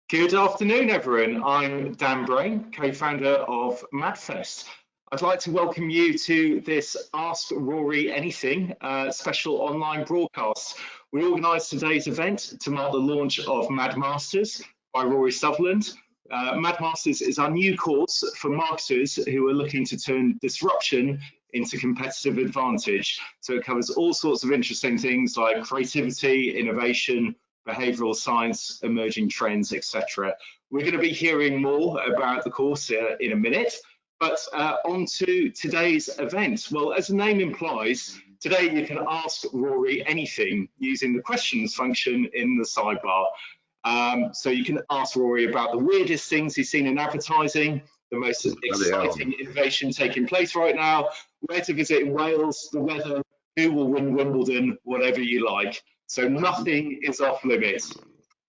Good afternoon, everyone. I'm Dan Brain, co-founder of MadFest. I'd like to welcome you to this Ask Rory Anything special online broadcast. We organised today's event to mark the launch of Mad Masters by Rory Sutherland. Mad Masters is our new course for marketers who are looking to turn disruption into competitive advantage. So it covers all sorts of interesting things like creativity, innovation, behavioural science, emerging trends, etc. We're going to be hearing more about the course in a minute, but on to today's event. Well, as the name implies, today you can ask Rory anything using the questions function in the sidebar. So you can ask Rory about the weirdest things he's seen in advertising, the most exciting innovation taking place right now, where to visit in Wales, the weather, who will win Wimbledon, whatever you like. So nothing is off limits.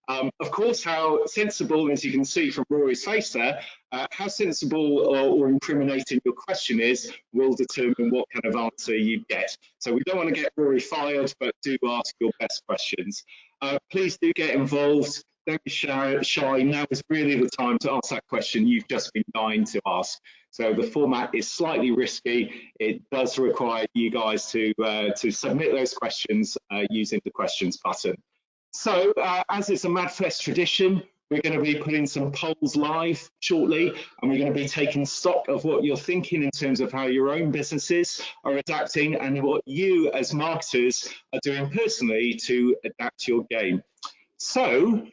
Of course, how sensible, as you can see from Rory's face there, how sensible or incriminating your question is will determine what kind of answer you get. So we don't want to get Rory fired, but do ask your best questions. Please do get involved. Don't be shy. Now is really the time to ask that question you've just been dying to ask. So the format is slightly risky. It does require you guys to submit those questions using the questions button. So as is a MadFest tradition, we're going to be putting some polls live shortly, and we're going to be taking stock of what you're thinking in terms of how your own businesses are adapting and what you as marketers are doing personally to adapt your game. So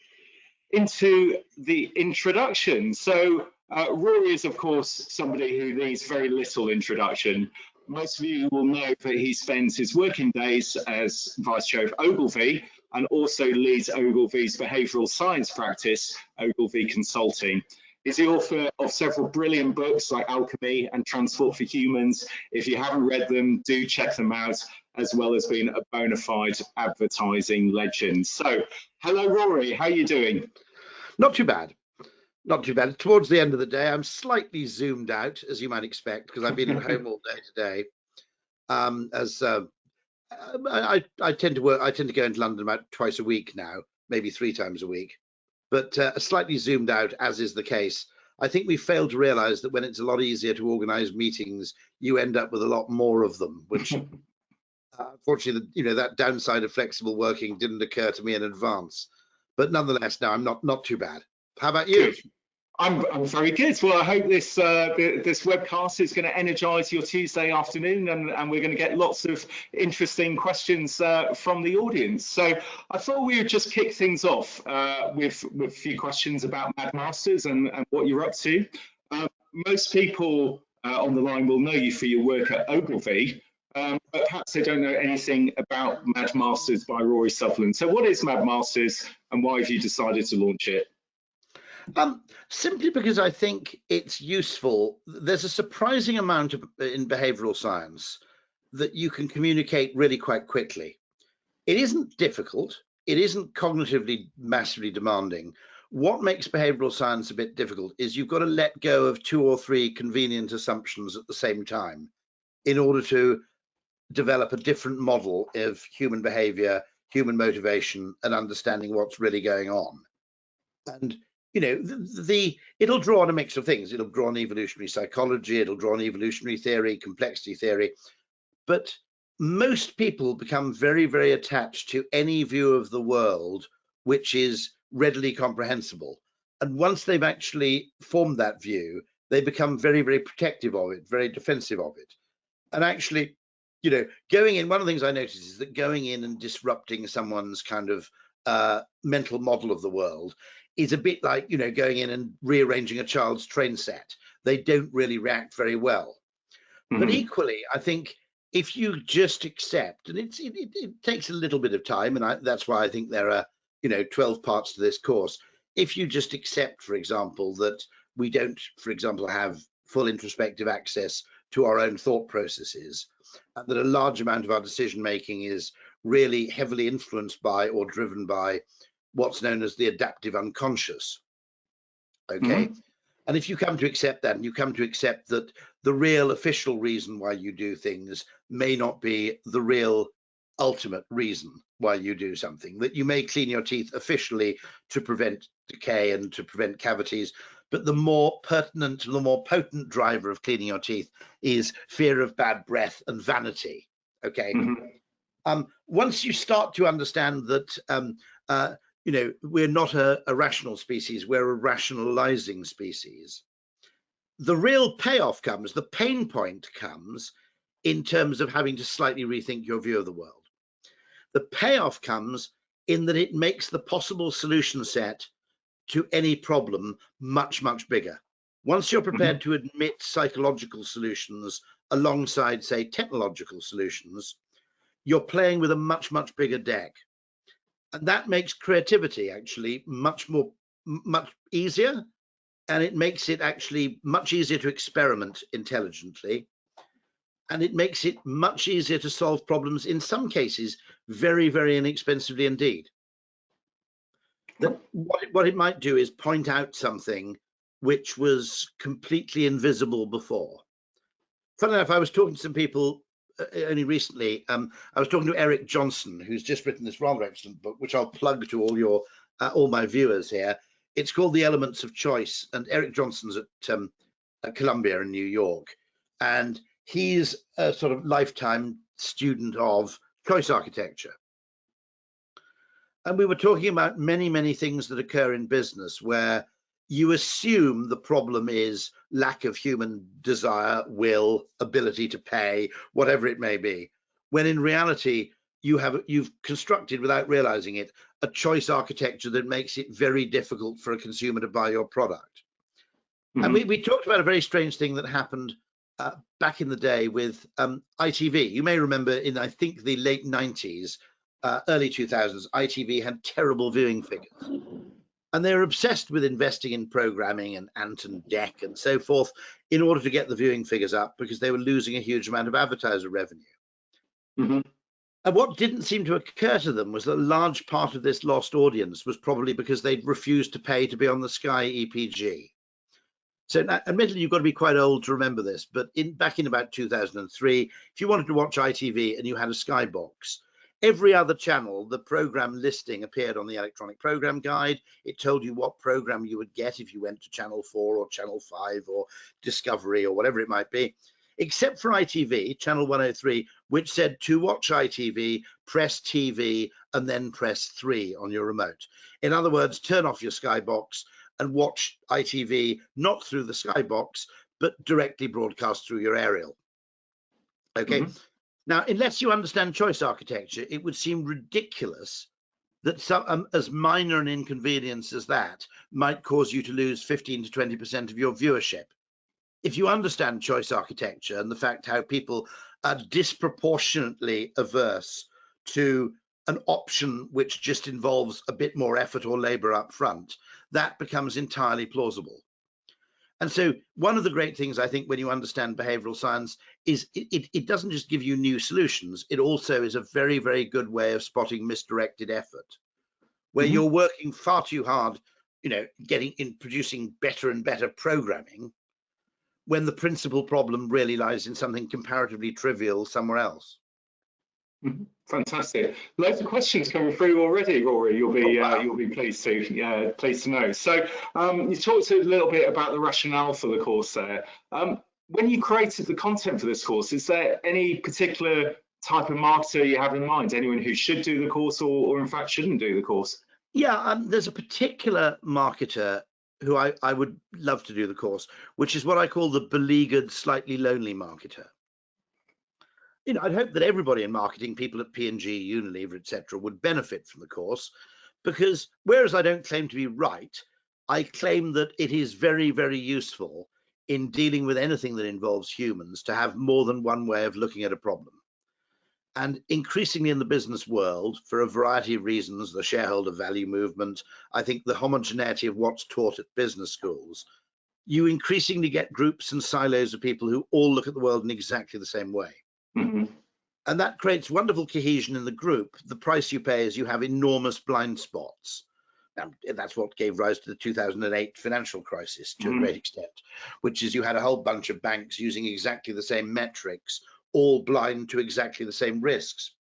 into the introduction. So Rory is, of course, somebody who needs very little introduction. Most of you will know that he spends his working days as Vice Chair of Ogilvy and also leads Ogilvy's behavioural science practice, Ogilvy Consulting. He's the author of several brilliant books like Alchemy and Transport for Humans. If you haven't read them, do check them out, as well as being a bona fide advertising legend. So, hello, Rory. How are you doing? Not too bad. Not too bad. Towards the end of the day, I'm slightly zoomed out, as you might expect, because I've been at home all day today. I tend to work. I tend to go into London about twice a week now, maybe 3 times a week. But slightly zoomed out, as is the case. I think we failed to realise that when it's a lot easier to organise meetings, you end up with a lot more of them, which unfortunately, that downside of flexible working didn't occur to me in advance. But nonetheless, no, I'm not too bad. How about you? Good. I'm very good. Well, I hope this this webcast is going to energise your Tuesday afternoon, and we're going to get lots of interesting questions from the audience. So I thought we would just kick things off with a few questions about Mad Masters and what you're up to. Most people on the line will know you for your work at Ogilvy, but perhaps they don't know anything about Mad Masters by Rory Sutherland. So what is Mad Masters, and why have you decided to launch it? Simply because I think it's useful. There's a surprising amount in behavioral science that you can communicate really quite quickly. It isn't difficult. It isn't cognitively massively demanding. What makes behavioral science a bit difficult is you've got to let go of 2 or 3 convenient assumptions at the same time in order to develop a different model of human behavior, human motivation, and understanding what's really going on. And it'll draw on a mix of things. It'll draw on evolutionary psychology, it'll draw on evolutionary theory, complexity theory, but most people become very, very attached to any view of the world which is readily comprehensible. And once they've actually formed that view, they become very, very protective of it, very defensive of it. And actually, going in, one of the things I noticed is that going in and disrupting someone's kind of mental model of the world is a bit like, going in and rearranging a child's train set. They don't really react very well. But equally, I think if you just accept, and it takes a little bit of time, and that's why I think there are, 12 parts to this course. If you just accept, for example, that we don't, for example, have full introspective access to our own thought processes, and that a large amount of our decision making is really heavily influenced by or driven by what's known as the adaptive unconscious. Okay. And if you come to accept that, and you come to accept that the real official reason why you do things may not be the real ultimate reason why you do something. That you may clean your teeth officially to prevent decay and to prevent cavities, but the more pertinent, the more potent driver of cleaning your teeth is fear of bad breath and vanity. Okay. Once you start to understand that, we're not a rational species, we're a rationalizing species, the real payoff comes, the pain point comes in terms of having to slightly rethink your view of the world. The payoff comes in that it makes the possible solution set to any problem much, much bigger. Once you're prepared to admit psychological solutions alongside, say, technological solutions, you're playing with a much, much bigger deck. And that makes creativity actually much easier. And it makes it actually much easier to experiment intelligently. And it makes it much easier to solve problems, in some cases, very, very inexpensively indeed. That what it might do is point out something which was completely invisible before. Funnily enough, I was talking to some people only recently. I was talking to Eric Johnson, who's just written this rather excellent book, which I'll plug to all my viewers here. It's called The Elements of Choice, and Eric Johnson's at Columbia in New York, and he's a sort of lifetime student of choice architecture. And we were talking about many, many things that occur in business where you assume the problem is lack of human desire, will, ability to pay, whatever it may be, when in reality you've constructed, without realizing it, a choice architecture that makes it very difficult for a consumer to buy your product. And we talked about a very strange thing that happened back in the day with ITV. You may remember in, I think, the late 90s, early 2000s, ITV had terrible viewing figures. And they were obsessed with investing in programming and Ant and Dec and so forth in order to get the viewing figures up, because they were losing a huge amount of advertiser revenue. And what didn't seem to occur to them was that a large part of this lost audience was probably because they'd refused to pay to be on the Sky EPG. So now, admittedly, you've got to be quite old to remember this, but back in about 2003, if you wanted to watch ITV and you had a Sky box, every other channel, the program listing appeared on the electronic program guide. It told you what program you would get if you went to Channel 4 or Channel 5 or Discovery or whatever it might be, except for ITV, Channel 103, which said to watch ITV, press TV and then press 3 on your remote. In other words, turn off your Sky box and watch ITV not through the Sky box, but directly broadcast through your aerial. Okay. Now, unless you understand choice architecture, it would seem ridiculous that some as minor an inconvenience as that might cause you to lose 15 to 20% of your viewership. If you understand choice architecture and the fact how people are disproportionately averse to an option which just involves a bit more effort or labor up front, that becomes entirely plausible. And so one of the great things, I think, when you understand behavioral science is it doesn't just give you new solutions. It also is a very, very good way of spotting misdirected effort, where you're working far too hard, producing better and better programming, when the principal problem really lies in something comparatively trivial somewhere else. Fantastic. Loads of questions coming through already, Rory. You'll be pleased to know. So you talked a little bit about the rationale for the course there. When you created the content for this course, is there any particular type of marketer you have in mind? Anyone who should do the course or in fact shouldn't do the course? Yeah, there's a particular marketer who I would love to do the course, which is what I call the beleaguered, slightly lonely marketer. I'd hope that everybody in marketing, people at P&G, Unilever, etc., would benefit from the course, because whereas I don't claim to be right, I claim that it is very, very useful in dealing with anything that involves humans to have more than one way of looking at a problem. And increasingly in the business world, for a variety of reasons, the shareholder value movement, I think the homogeneity of what's taught at business schools, you increasingly get groups and silos of people who all look at the world in exactly the same way. And that creates wonderful cohesion in the group. The price you pay is you have enormous blind spots. And that's what gave rise to the 2008 financial crisis to a great extent, which is you had a whole bunch of banks using exactly the same metrics, all blind to exactly the same risks.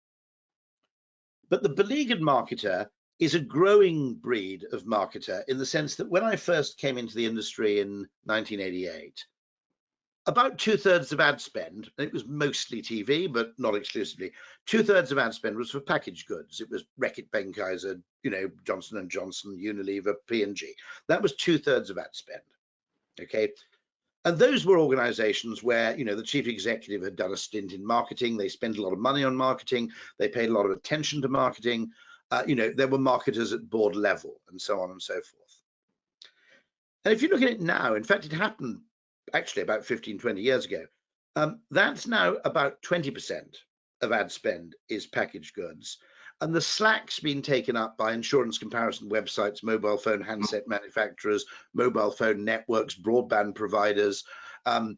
But the beleaguered marketer is a growing breed of marketer, in the sense that when I first came into the industry in 1988, about 2/3 of ad spend, and it was mostly TV, but not exclusively, 2/3 of ad spend was for packaged goods. It was Reckitt Benckiser, Johnson & Johnson, Unilever, P&G. That was 2/3 of ad spend, okay? And those were organizations where, the chief executive had done a stint in marketing. They spent a lot of money on marketing. They paid a lot of attention to marketing. There were marketers at board level and so on and so forth. And if you look at it now, in fact, it happened actually about 15, 20 years ago. That's now about 20% of ad spend is packaged goods. And the slack's been taken up by insurance comparison websites, mobile phone handset manufacturers, mobile phone networks, broadband providers, a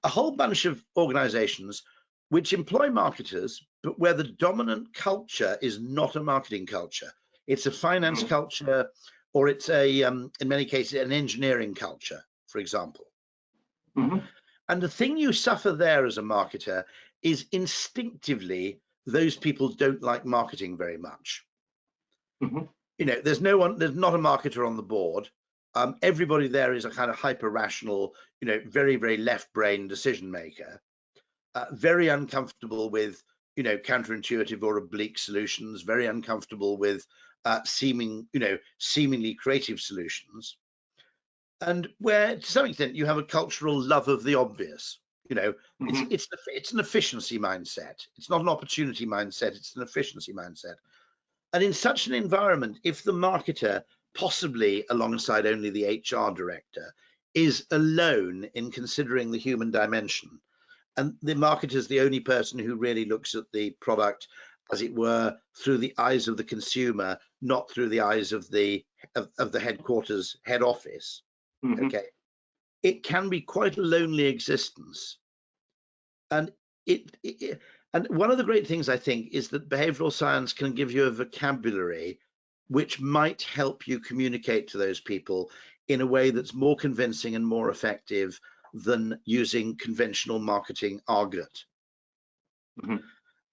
whole bunch of organizations which employ marketers, but where the dominant culture is not a marketing culture. It's a finance culture, or it's in many cases, an engineering culture, for example. And the thing you suffer there as a marketer is instinctively those people don't like marketing very much. There's not a marketer on the board. Everybody there is a kind of hyper rational, very, very left brain decision maker, very uncomfortable with, counterintuitive or oblique solutions, very uncomfortable with seemingly creative solutions. And where to some extent you have a cultural love of the obvious. It's an efficiency mindset. It's not an opportunity mindset. It's an efficiency mindset. And in such an environment, if the marketer, possibly alongside only the HR director, is alone in considering the human dimension, and the marketer is the only person who really looks at the product, as it were, through the eyes of the consumer, not through the eyes of the headquarters head office. Okay, it can be quite a lonely existence. And and one of the great things, I think, is that behavioral science can give you a vocabulary which might help you communicate to those people in a way that's more convincing and more effective than using conventional marketing argot.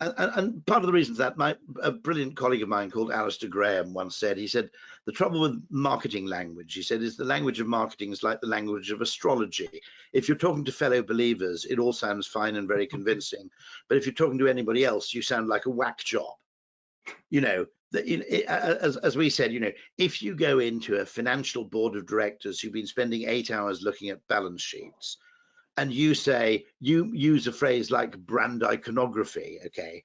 And part of the reason that a brilliant colleague of mine called Alistair Graham once said, he said, the trouble with marketing language, he said, is the language of marketing is like the language of astrology. If you're talking to fellow believers, it all sounds fine and very convincing. But if you're talking to anybody else, you sound like a whack job. As we said, if you go into a financial board of directors who've been spending 8 hours looking at balance sheets, and you use a phrase like brand iconography, okay,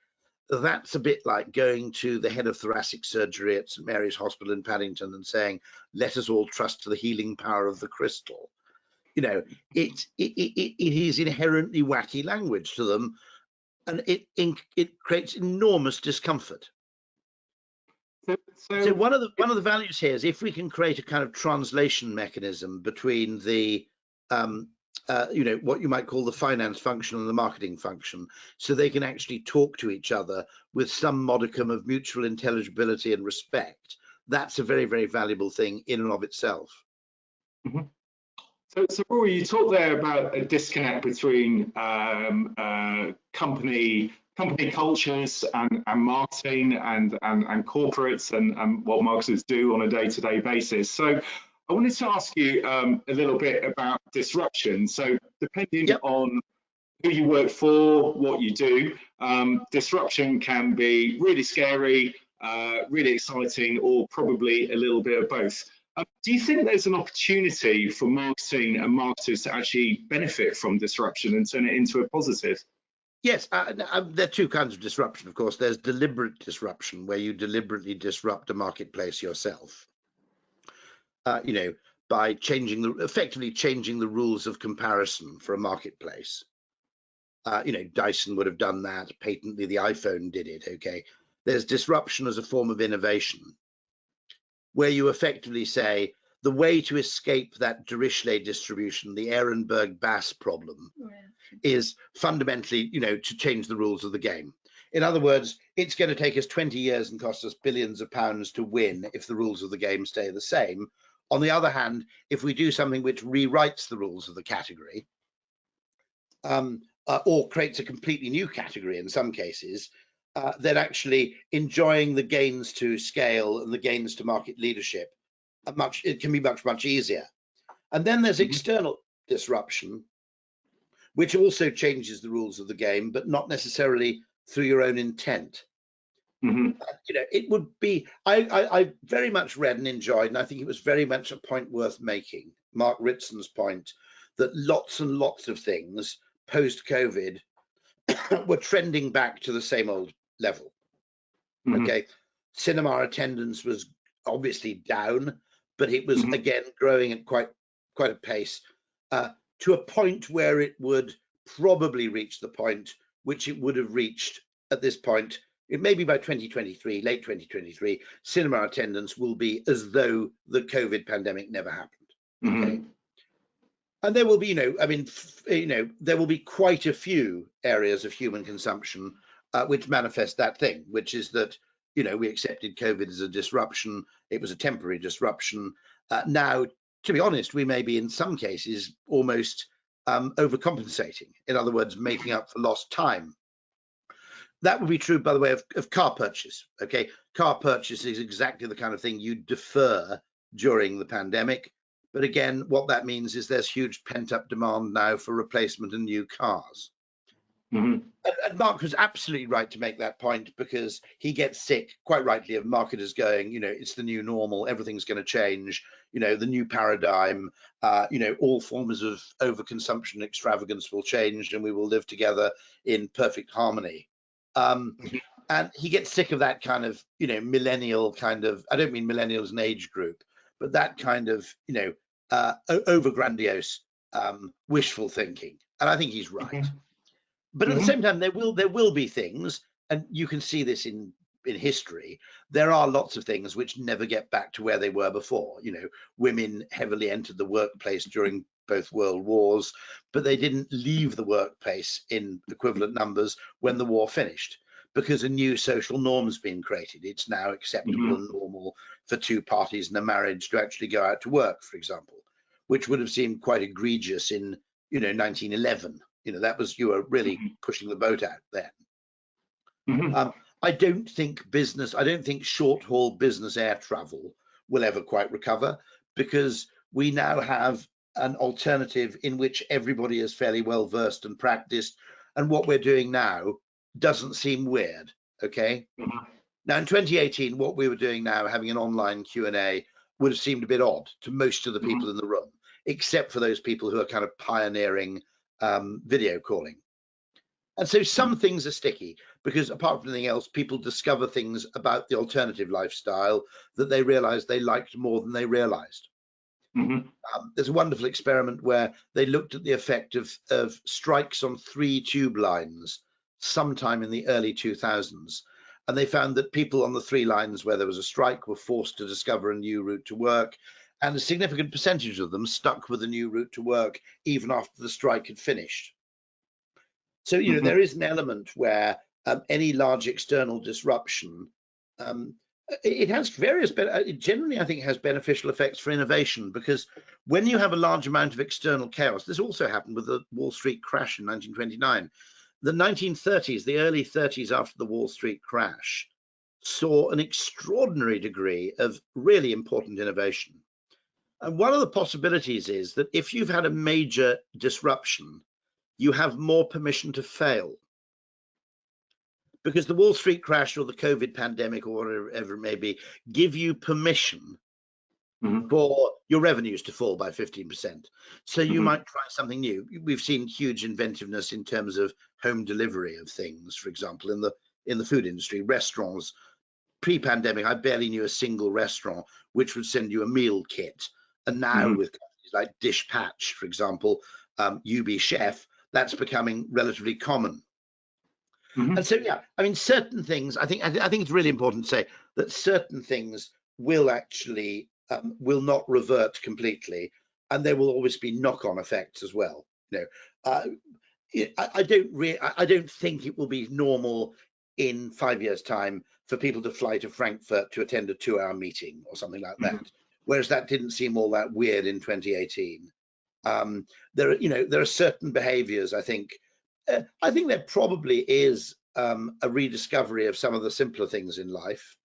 that's a bit like going to the head of thoracic surgery at St Mary's Hospital in Paddington and saying, let us all trust to the healing power of the crystal. It is inherently wacky language to them, and it creates enormous discomfort. So one of the values here is if we can create a kind of translation mechanism between the what you might call the finance function and the marketing function, so they can actually talk to each other with some modicum of mutual intelligibility and respect, that's a very, very valuable thing in and of itself. So Rory, you talked there about a disconnect between company cultures and marketing and corporates and what marketers do on a day-to-day basis. So I wanted to ask you a little bit about disruption. So depending on who you work for, what you do, disruption can be really scary, really exciting, or probably a little bit of both. Do you think there's an opportunity for marketing and marketers to actually benefit from disruption and turn it into a positive? Yes, there are two kinds of disruption, of course. There's deliberate disruption, where you deliberately disrupt a marketplace yourself, by effectively changing the rules of comparison for a marketplace. Dyson would have done that. Patently, the iPhone did it, okay? There's disruption as a form of innovation, where you effectively say the way to escape that Dirichlet distribution, the Ehrenberg-Bass problem, is fundamentally, to change the rules of the game. In other words, it's going to take us 20 years and cost us billions of pounds to win if the rules of the game stay the same. On the other hand, if we do something which rewrites the rules of the category, or creates a completely new category in some cases, then actually enjoying the gains to scale and the gains to market leadership it can be much easier. And then there's external disruption, which also changes the rules of the game, but not necessarily through your own intent. It would be, I very much read and enjoyed, and I think it was very much a point worth making, Mark Ritson's point that lots and lots of things post-COVID were trending back to the same old level. Okay, cinema attendance was obviously down, but it was again growing at quite a pace, to a point where it would probably reach the point which it would have reached at this point. It may be by 2023, late 2023, cinema attendance will be as though the COVID pandemic never happened. Okay. And there will be, there will be quite a few areas of human consumption which manifest that thing, which is that, we accepted COVID as a disruption. It was a temporary disruption. Now, to be honest, we may be in some cases almost overcompensating. In other words, making up for lost time. That would be true, by the way, of car purchase. Okay, car purchase is exactly the kind of thing you defer during the pandemic. But again, what that means is there's huge pent-up demand now for replacement and new cars. And Mark was absolutely right to make that point, because he gets sick, quite rightly, of marketers going, it's the new normal, everything's going to change, the new paradigm, all forms of overconsumption, extravagance will change, and we will live together in perfect harmony. And he gets sick of that kind of, millennial kind of, I don't mean millennials as an age group, but that kind of, over grandiose, wishful thinking. And I think he's right. But at the same time, there will be things, and you can see this in history. There are lots of things which never get back to where they were before. Women heavily entered the workplace during both world wars, but they didn't leave the workplace in equivalent numbers when the war finished, because a new social norm's been created. It's now acceptable and normal for two parties in a marriage to actually go out to work, for example, which would have seemed quite egregious in 1911. That was, you were really pushing the boat out then. I don't think short haul business air travel will ever quite recover, because we now have an alternative in which everybody is fairly well versed and practiced, and what we're doing now doesn't seem weird. Okay. Now in 2018, what we were doing now, having an online Q&A, would have seemed a bit odd to most of the people in the room, except for those people who are kind of pioneering video calling. And so some things are sticky, because apart from anything else, people discover things about the alternative lifestyle that they realize they liked more than they realized. There's a wonderful experiment where they looked at the effect of strikes on 3 tube lines sometime in the early 2000s. And they found that people on the 3 lines where there was a strike were forced to discover a new route to work. And a significant percentage of them stuck with a new route to work even after the strike had finished. So, there is an element where any large external disruption, it has various, it generally, I think, has beneficial effects for innovation, because when you have a large amount of external chaos, this also happened with the Wall Street crash in 1929. The 1930s, the early 30s after the Wall Street crash, saw an extraordinary degree of really important innovation. And one of the possibilities is that if you've had a major disruption, you have more permission to fail. Because the Wall Street crash or the COVID pandemic or whatever it may be, give you permission for your revenues to fall by 15%. So you might try something new. We've seen huge inventiveness in terms of home delivery of things, for example, in the food industry. Restaurants, pre-pandemic, I barely knew a single restaurant which would send you a meal kit. And now with companies like Dishpatch, for example, UB Chef, that's becoming relatively common. And so, yeah, I mean, certain things, I think it's really important to say that certain things will actually will not revert completely, and there will always be knock-on effects as well. I don't think it will be normal in 5 years' time for people to fly to Frankfurt to attend a 2-hour meeting or something like that. Whereas that didn't seem all that weird in 2018. There are certain behaviors. I think there probably is a rediscovery of some of the simpler things in life,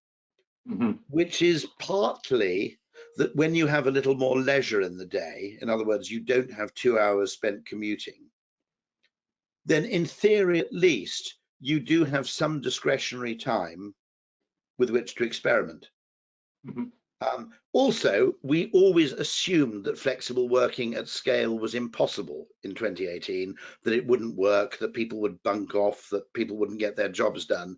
Mm-hmm. which is partly that when you have a little more leisure in the day, in other words, you don't have 2 hours spent commuting, then in theory at least, you do have some discretionary time with which to experiment. Mm-hmm. Also, we always assumed that flexible working at scale was impossible in 2018, that it wouldn't work, that people would bunk off, that people wouldn't get their jobs done.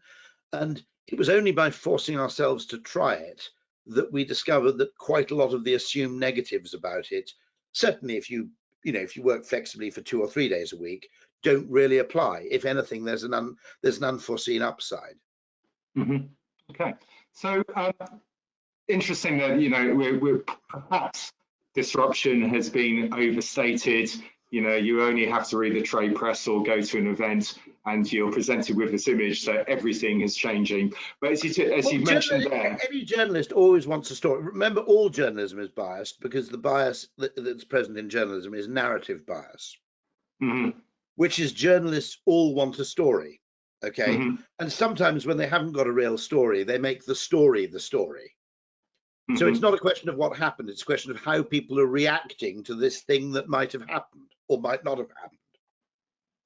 And it was only by forcing ourselves to try it that we discovered that quite a lot of the assumed negatives about it, certainly if you work flexibly for 2 or 3 days a week, don't really apply. If anything, there's an unforeseen upside. Mm-hmm. Okay, so interesting that we're perhaps disruption has been overstated. You only have to read the trade press or go to an event and you're presented with this image that everything is changing. But as you mentioned there, any journalist always wants a story. Remember, all journalism is biased because the bias that's present in journalism is narrative bias, mm-hmm. which is journalists all want a story. Okay, Mm-hmm. and sometimes when they haven't got a real story, they make the story the story. So it's Mm-hmm. not a question of what happened, it's a question of how people are reacting to this thing that might have happened or might not have happened.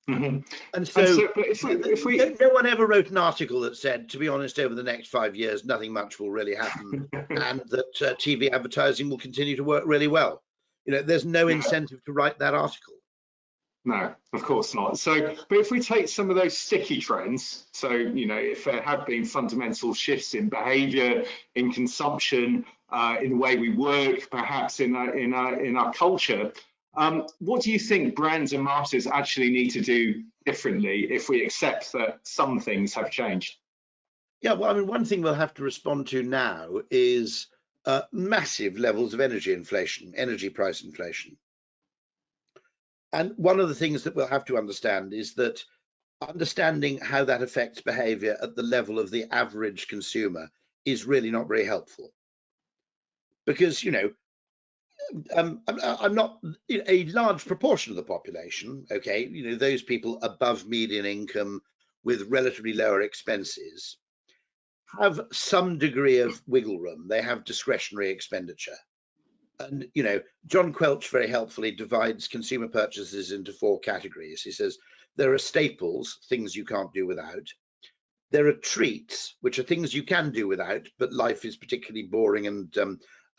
Mm-hmm. And so, but if we no one ever wrote an article that said, to be honest, over the next 5 years, nothing much will really happen, and that TV advertising will continue to work really well. There's no incentive to write that article. No, of course not. So, but if we take some of those sticky trends, so if there have been fundamental shifts in behaviour, in consumption, in the way we work, perhaps in our culture, what do you think brands and marketers actually need to do differently if we accept that some things have changed? Yeah, well, I mean, one thing we'll have to respond to now is massive levels of energy price inflation. And one of the things that we'll have to understand is that understanding how that affects behavior at the level of the average consumer is really not very helpful. Because, I'm not a large proportion of the population, okay, those people above median income with relatively lower expenses have some degree of wiggle room. They have discretionary expenditure. And, John Quelch very helpfully divides consumer purchases into 4 categories. He says there are staples, things you can't do without. There are treats, which are things you can do without, but life is particularly boring and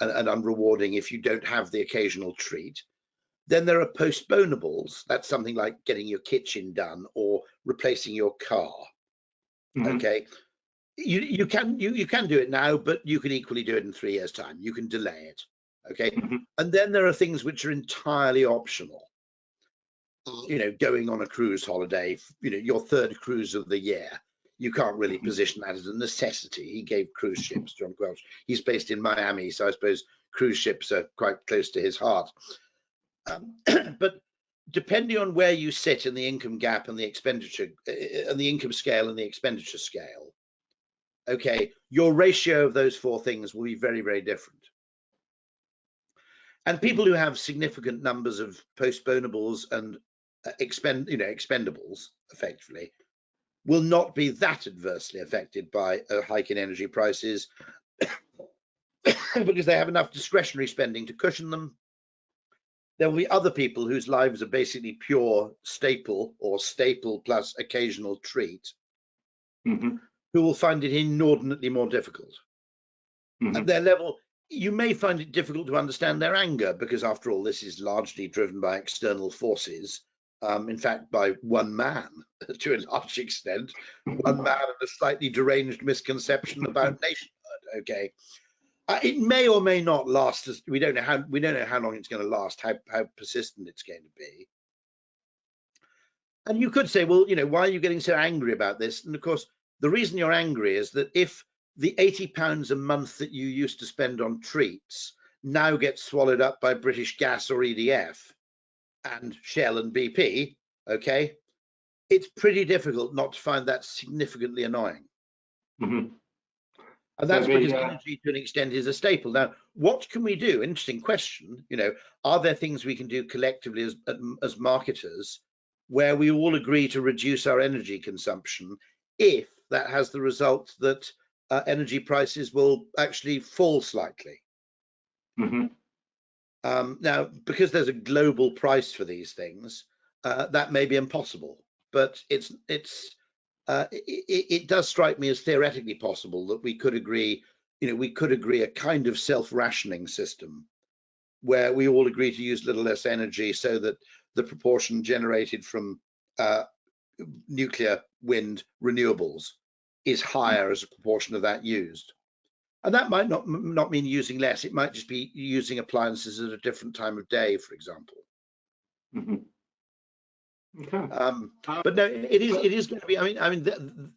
unrewarding if you don't have the occasional treat. Then there are postponables. That's something like getting your kitchen done or replacing your car. Mm-hmm. Okay. You can do it now, but you can equally do it in 3 years' time. You can delay it. Okay. Mm-hmm. And then there are things which are entirely optional. Going on a cruise holiday, your 3rd cruise of the year. You can't really position that as a necessity. He gave cruise ships, John Quelch. He's based in Miami, so I suppose cruise ships are quite close to his heart. But depending on where you sit in the income gap and the expenditure and the income scale and the expenditure scale, okay, your ratio of those 4 things will be very, very different. And people who have significant numbers of postponables and expendables, effectively, will not be that adversely affected by a hike in energy prices because they have enough discretionary spending to cushion them. There will be other people whose lives are basically pure staple or staple plus occasional treat, Mm-hmm. who will find it inordinately more difficult. Mm-hmm. At their level, you may find it difficult to understand their anger because, after all, this is largely driven by external forces. In fact, by one man to a large extent, one man and a slightly deranged misconception about nationhood. Okay, it may or may not last. We don't know how long it's going to last, how persistent it's going to be. And you could say, well, why are you getting so angry about this? And of course, the reason you're angry is that if the £80 a month that you used to spend on treats now gets swallowed up by British Gas or EDF and Shell and BP, okay, it's pretty difficult not to find that significantly annoying. Mm-hmm. And that's because energy to an extent is a staple. Now, what can we do? Interesting question. Are there things we can do collectively as marketers where we all agree to reduce our energy consumption if that has the result that energy prices will actually fall slightly. Mm-hmm. Now, because there's a global price for these things, that may be impossible, but it does strike me as theoretically possible that we could agree, we could agree a kind of self-rationing system where we all agree to use a little less energy so that the proportion generated from nuclear, wind, renewables is higher as a proportion of that used. And that might not mean using less. It might just be using appliances at a different time of day, for example. Mm-hmm. Okay. But no, it is going to be. I mean,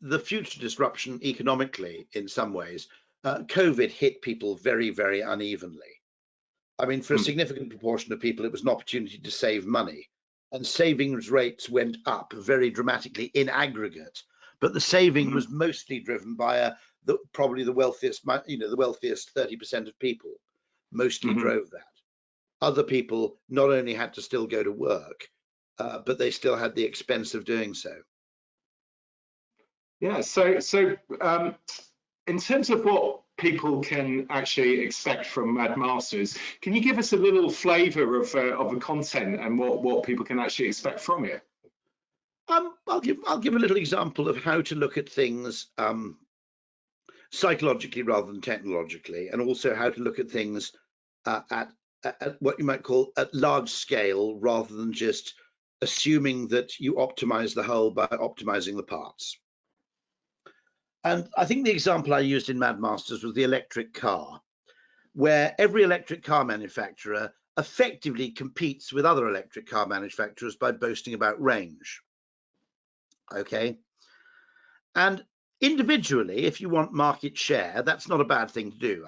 the future disruption economically, in some ways, COVID hit people very, very unevenly. I mean, for a significant proportion of people, it was an opportunity to save money, and savings rates went up very dramatically in aggregate. But the saving was mostly driven by probably the wealthiest, the wealthiest 30% of people mostly drove that. Other people not only had to still go to work, but they still had the expense of doing so. Yeah. So in terms of what people can actually expect from Mad Masters, can you give us a little flavour of the content and what people can actually expect from it? I'll give a little example of how to look at things psychologically rather than technologically, and also how to look at things at what you might call at large scale, rather than just assuming that you optimize the whole by optimizing the parts. And I think the example I used in Mad Masters was the electric car, where every electric car manufacturer effectively competes with other electric car manufacturers by boasting about range. Okay. And individually, if you want market share, that's not a bad thing to do.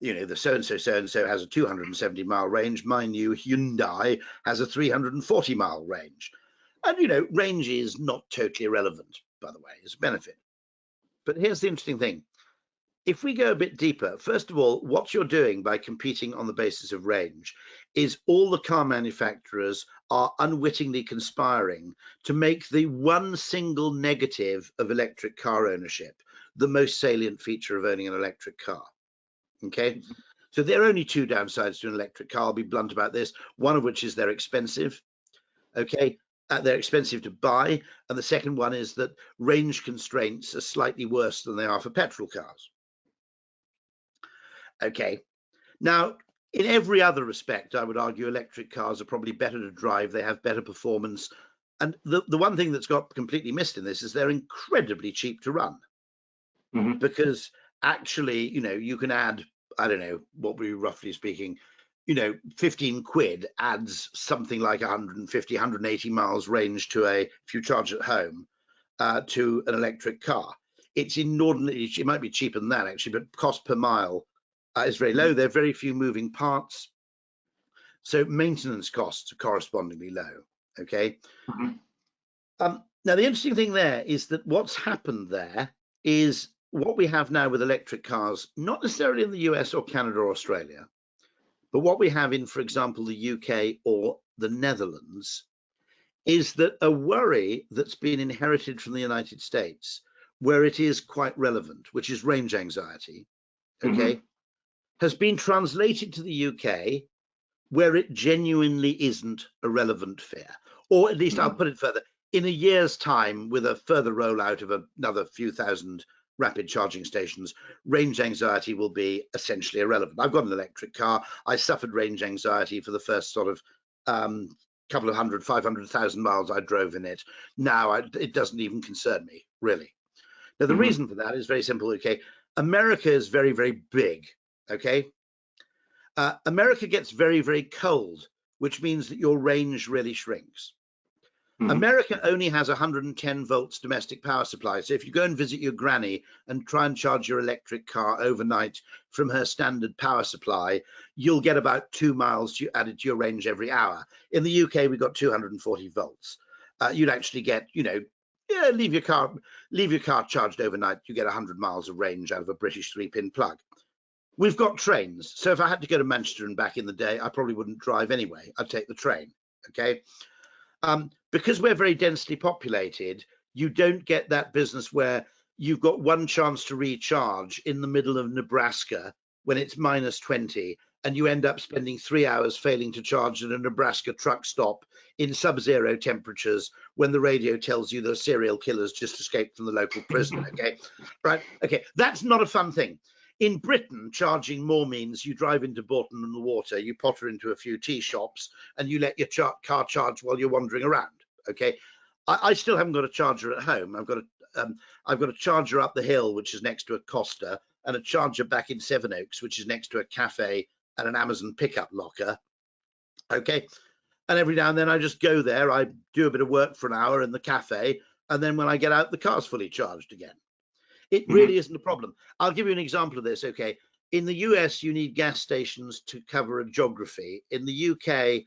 The so-and-so has a 270-mile range. My new Hyundai has a 340-mile range. And, range is not totally irrelevant, by the way, it's a benefit. But here's the interesting thing. If we go a bit deeper, first of all, what you're doing by competing on the basis of range is all the car manufacturers are unwittingly conspiring to make the one single negative of electric car ownership the most salient feature of owning an electric car. Okay, so there are only two downsides to an electric car. I'll be blunt about this. One of which is they're expensive. Okay, they're expensive to buy. And the second one is that range constraints are slightly worse than they are for petrol cars. Okay, now in every other respect, I would argue electric cars are probably better to drive. They have better performance. And the one thing that's got completely missed in this is they're incredibly cheap to run. Because actually, you can add, I don't know, what we roughly speaking, 15 quid adds something like 150, 180 miles range to if you charge at home, to an electric car. It's inordinately, it might be cheaper than that actually, but cost per mile is very low. There are very few moving parts, so maintenance costs are correspondingly low. Okay. Now the interesting thing there is that what's happened there is what we have now with electric cars, not necessarily in the US or Canada or Australia, but what we have in, for example, the UK or the Netherlands, is that a worry that's been inherited from the United States, where it is quite relevant, which is range anxiety, okay, has been translated to the UK, where it genuinely isn't a relevant fear. Or at least I'll put it further, in a year's time, with a further rollout of another few thousand rapid charging stations, range anxiety will be essentially irrelevant. I've got an electric car. I suffered range anxiety for the first sort of couple of 500,000 miles I drove in it. Now it doesn't even concern me, really. Now, the reason for that is very simple. Okay, America is very, very big. Okay, America gets very, very cold, which means that your range really shrinks. America only has 110 volts domestic power supply. So if you go and visit your granny and try and charge your electric car overnight from her standard power supply, you'll get about 2 miles added to your range every hour. In the UK, we've got 240 volts. You'd actually get, leave your car charged overnight, you get 100 miles of range out of a British 3-pin plug. We've got trains. So if I had to go to Manchester and back in the day, I probably wouldn't drive anyway. I'd take the train. Okay. Because we're very densely populated, you don't get that business where you've got one chance to recharge in the middle of Nebraska when it's -20, and you end up spending 3 hours failing to charge at a Nebraska truck stop in sub-zero temperatures when the radio tells you the serial killers just escaped from the local prison. Okay, right? Okay, that's not a fun thing. In Britain, charging more means you drive into Bourton on the Water, you potter into a few tea shops, and you let your car charge while you're wandering around. Okay, I still haven't got a charger at home. I've got a charger up the hill, which is next to a Costa, and a charger back in Sevenoaks, which is next to a cafe and an Amazon pickup locker. Okay, and every now and then I just go there, I do a bit of work for an hour in the cafe, and then when I get out, the car's fully charged again. It really isn't a problem. I'll give you an example of this. Okay, in the US, you need gas stations to cover a geography. In the UK,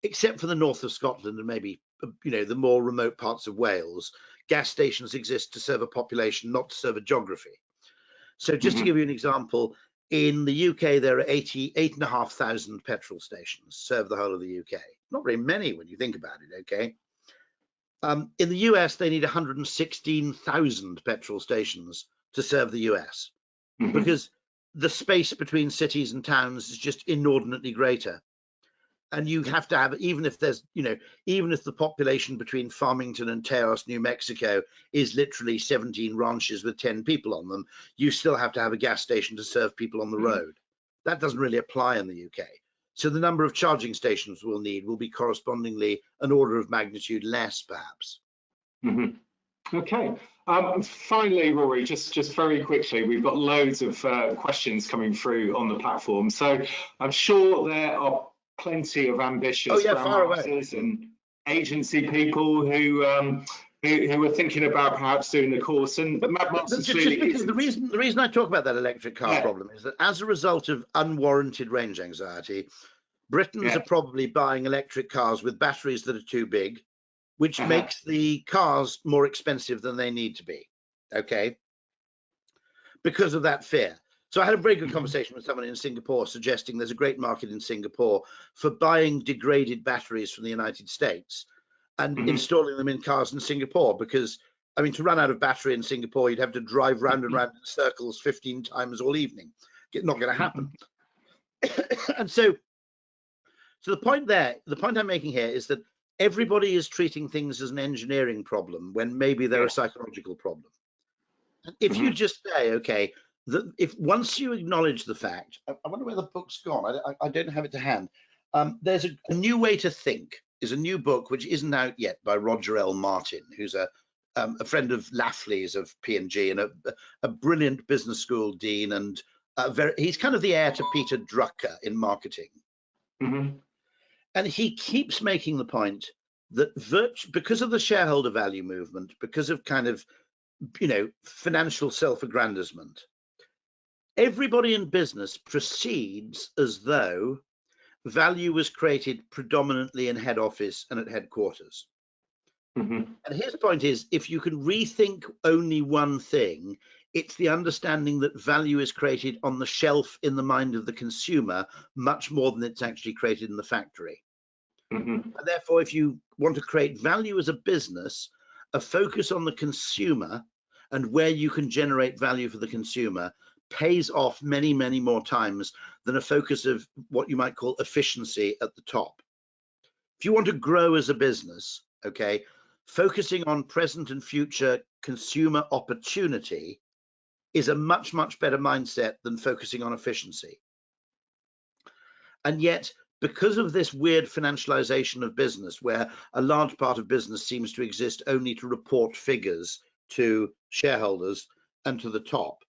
except for the north of Scotland and maybe the more remote parts of Wales, gas stations exist to serve a population, not to serve a geography. So just to give you an example, in the UK, there are 88,500 petrol stations serve the whole of the UK. Not very many when you think about it, okay? In the US, they need 116,000 petrol stations to serve the US because the space between cities and towns is just inordinately greater. And you have to have, even if there's, even if the population between Farmington and Taos, New Mexico is literally 17 ranches with 10 people on them, you still have to have a gas station to serve people on the road. That doesn't really apply in the UK. So the number of charging stations we'll need will be correspondingly an order of magnitude less, perhaps. Okay. Finally, Rory, just very quickly, we've got loads of questions coming through on the platform. So I'm sure there are plenty of ambitious grandmasters and agency people who are thinking about perhaps doing the course. And the reason I talk about that electric car problem is that as a result of unwarranted range anxiety, Britons are probably buying electric cars with batteries that are too big, which makes the cars more expensive than they need to be, okay? Because of that fear. So I had a very good conversation with someone in Singapore suggesting there's a great market in Singapore for buying degraded batteries from the United States and installing them in cars in Singapore, because, I mean, to run out of battery in Singapore, you'd have to drive round and round in circles 15 times all evening. Not going to happen. And so the point I'm making here is that everybody is treating things as an engineering problem when maybe they're a psychological problem. And if you just say, okay, if once you acknowledge the fact, I wonder where the book's gone. I don't have it to hand. There's a New Way to Think is a new book which isn't out yet by Roger L. Martin, who's a friend of Lafley's of P&G and a brilliant business school dean, and he's kind of the heir to Peter Drucker in marketing. And he keeps making the point that because of the shareholder value movement, because of kind of, financial self-aggrandizement, everybody in business proceeds as though value was created predominantly in head office and at headquarters. And his point is, if you can rethink only one thing, it's the understanding that value is created on the shelf in the mind of the consumer much more than it's actually created in the factory. And therefore, if you want to create value as a business, a focus on the consumer and where you can generate value for the consumer pays off many, many more times than a focus of what you might call efficiency at the top. If you want to grow as a business, okay, focusing on present and future consumer opportunity is a much, much better mindset than focusing on efficiency. And yet, because of this weird financialization of business, where a large part of business seems to exist only to report figures to shareholders and to the top,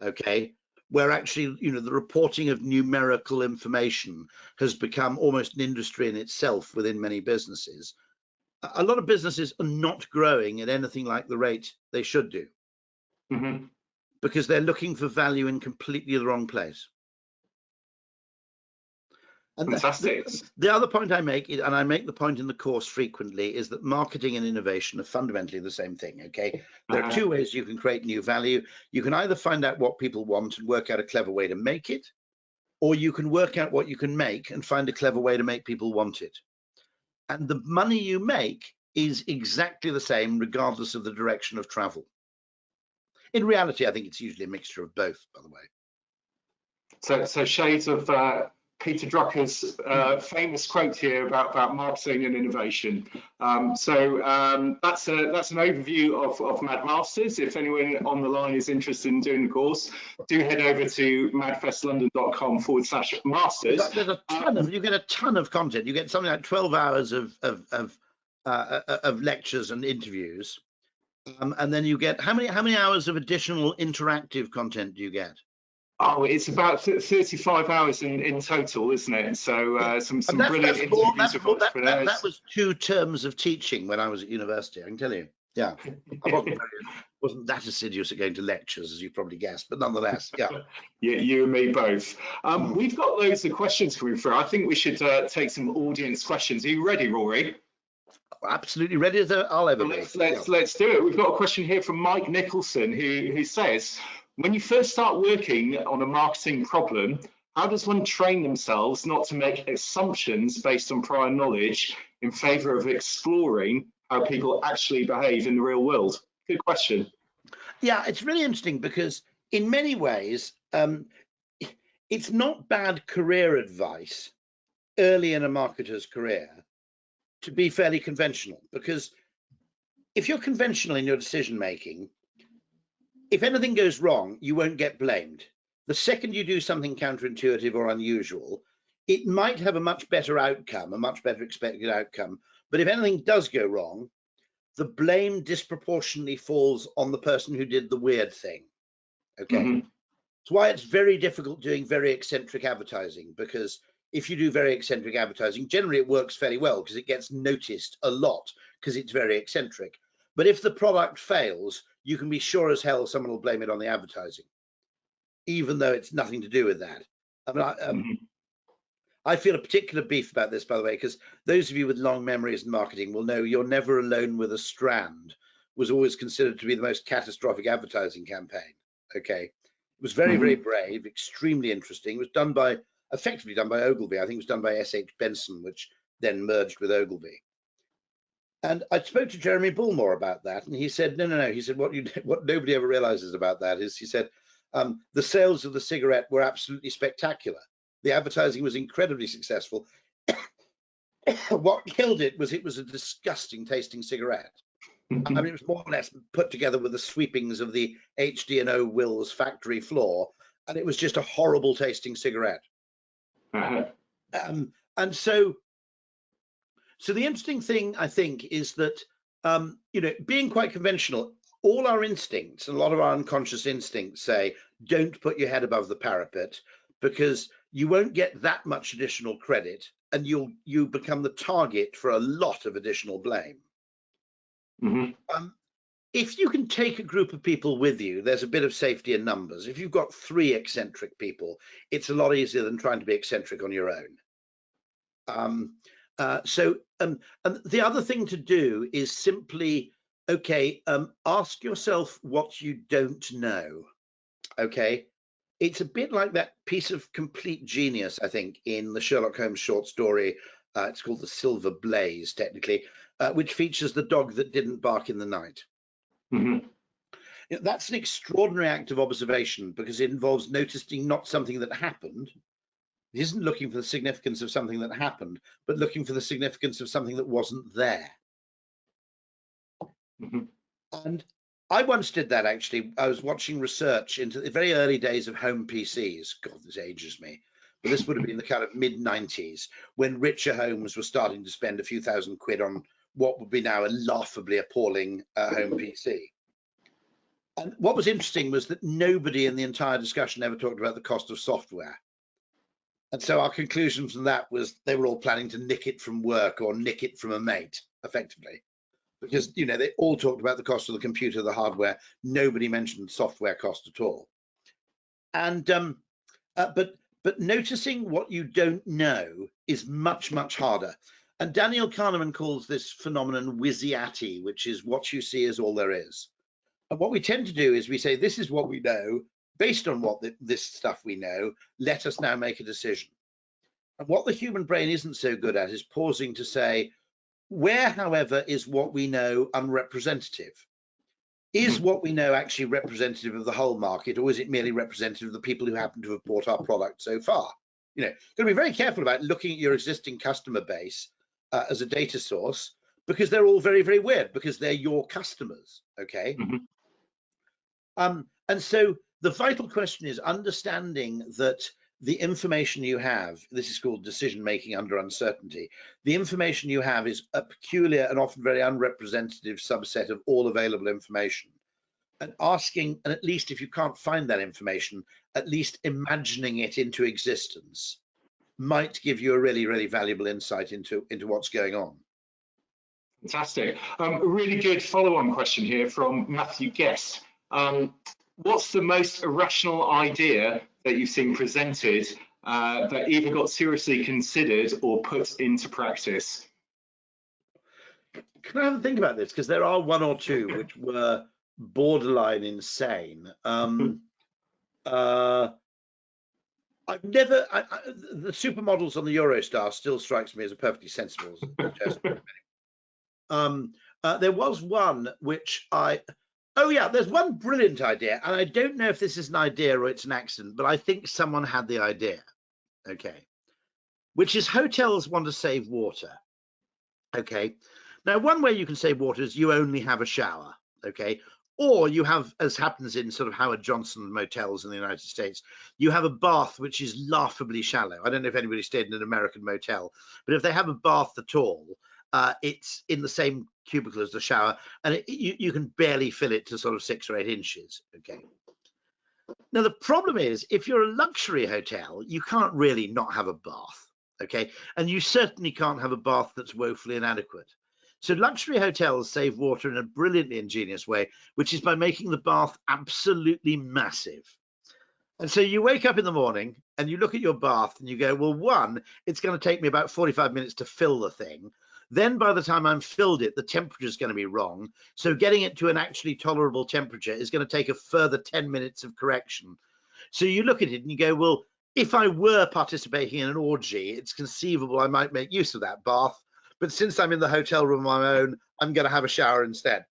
okay, where actually, the reporting of numerical information has become almost an industry in itself within many businesses, a lot of businesses are not growing at anything like the rate they should do, because they're looking for value in completely the wrong place. And fantastic. The other point I make, and I make the point in the course frequently, is that marketing and innovation are fundamentally the same thing, okay? There are two ways you can create new value. You can either find out what people want and work out a clever way to make it, or you can work out what you can make and find a clever way to make people want it. And the money you make is exactly the same regardless of the direction of travel. In reality, I think it's usually a mixture of both, by the way. So shades of Peter Drucker's famous quote here about marketing and innovation. That's an overview of Mad Masters. If anyone on the line is interested in doing the course, do head over to madfestlondon.com/masters. There's a ton of, you get a ton of content. You get something like 12 hours of lectures and interviews. And then you get, how many hours of additional interactive content do you get? Oh, it's about 35 hours in total, isn't it? So some brilliant interviews with entrepreneurs. That was 2 terms of teaching when I was at university, I can tell you. Yeah, I wasn't that assiduous at going to lectures, as you probably guessed, but nonetheless, yeah. You and me both. We've got loads of questions coming through. I think we should take some audience questions. Are you ready, Rory? Absolutely ready as I'll ever be. Let's do it. We've got a question here from Mike Nicholson, who says, when you first start working on a marketing problem, how does one train themselves not to make assumptions based on prior knowledge in favor of exploring how people actually behave in the real world? Good question. Yeah, it's really interesting because in many ways, it's not bad career advice early in a marketer's career to be fairly conventional, because if you're conventional in your decision making, if anything goes wrong, you won't get blamed. The second you do something counterintuitive or unusual, it might have a much better outcome, a much better expected outcome. But if anything does go wrong, the blame disproportionately falls on the person who did the weird thing. Okay. Mm-hmm. It's why it's very difficult doing very eccentric advertising, because if you do very eccentric advertising, generally it works fairly well because it gets noticed a lot because it's very eccentric. But if the product fails, you can be sure as hell someone will blame it on the advertising, even though it's nothing to do with that. I mean, I feel a particular beef about this, by the way, because those of you with long memories in marketing will know You're Never Alone with a Strand was always considered to be the most catastrophic advertising campaign. Okay. It was very, very brave, extremely interesting. It was effectively done by Ogilvy. I think it was done by S.H. Benson, which then merged with Ogilvy. And I spoke to Jeremy Bullmore about that, and he said, no. He said, what nobody ever realizes about that is, he said, the sales of the cigarette were absolutely spectacular. The advertising was incredibly successful. What killed it was a disgusting tasting cigarette. I mean, it was more or less put together with the sweepings of the HD&O Wills factory floor, and it was just a horrible tasting cigarette. And so the interesting thing, I think, is that, being quite conventional, all our instincts, and a lot of our unconscious instincts say, don't put your head above the parapet, because you won't get that much additional credit, and you become the target for a lot of additional blame. If you can take a group of people with you, there's a bit of safety in numbers. If you've got 3 eccentric people, it's a lot easier than trying to be eccentric on your own. And the other thing to do is simply, ask yourself what you don't know. Okay, it's a bit like that piece of complete genius, I think, in the Sherlock Holmes short story. It's called The Silver Blaze, technically, which features the dog that didn't bark in the night. That's an extraordinary act of observation, because it involves noticing not something that happened. It isn't looking for the significance of something that happened, but looking for the significance of something that wasn't there. And I once did that, actually. I was watching research into the very early days of home PCs. God, this ages me. But this would have been the kind of mid-90s, when richer homes were starting to spend a few thousand quid on what would be now a laughably appalling home PC. And what was interesting was that nobody in the entire discussion ever talked about the cost of software. And so our conclusion from that was they were all planning to nick it from work or nick it from a mate, effectively. Because, they all talked about the cost of the computer, the hardware. Nobody mentioned software cost at all. And but noticing what you don't know is much, much harder. And Daniel Kahneman calls this phenomenon Wizziati, which is what you see is all there is. And what we tend to do is we say, this is what we know. Based on this stuff we know, let us now make a decision. And what the human brain isn't so good at is pausing to say, Where, however, is what we know unrepresentative? Is what we know actually representative of the whole market, or is it merely representative of the people who happen to have bought our product so far? You know, got to be very careful about looking at your existing customer base as a data source, because they're all very, very weird, because they're your customers, okay? And so the vital question is understanding that the information you have, this is called decision making under uncertainty, the information you have is a peculiar and often very unrepresentative subset of all available information. And asking, and at least if you can't find that information, at least imagining it into existence might give you a really, really valuable insight into what's going on. Fantastic. A really good follow-on question here from Matthew Guest. What's the most irrational idea that you've seen presented that either got seriously considered or put into practice? Can I have a think about this? Because there are one or two which were borderline insane. I've never, the supermodels on the Eurostar still strikes me as a perfectly sensible suggestion. There was one which oh yeah, there's one brilliant idea, and I don't know if this is an idea or it's an accident, but I think someone had the idea, okay, which is hotels want to save water, okay. Now, one way you can save water is you only have a shower, okay, or you have, as happens in sort of Howard Johnson motels in the United States, you have a bath which is laughably shallow. I don't know if anybody stayed in an American motel, but if they have a bath at all, it's in the same cubicle as the shower, and you can barely fill it to sort of 6 or 8 inches, okay. Now, the problem is, if you're a luxury hotel, you can't really not have a bath, okay, and you certainly can't have a bath that's woefully inadequate. So luxury hotels save water in a brilliantly ingenious way, which is by making the bath absolutely massive. And so you wake up in the morning and you look at your bath and you go, well, one, it's going to take me about 45 minutes to fill the thing. Then by the time I'm filled it, the temperature is going to be wrong. So getting it to an actually tolerable temperature is going to take a further 10 minutes of correction. So you look at it and you go, well, if I were participating in an orgy, it's conceivable I might make use of that bath. But since I'm in the hotel room on my own, I'm going to have a shower instead.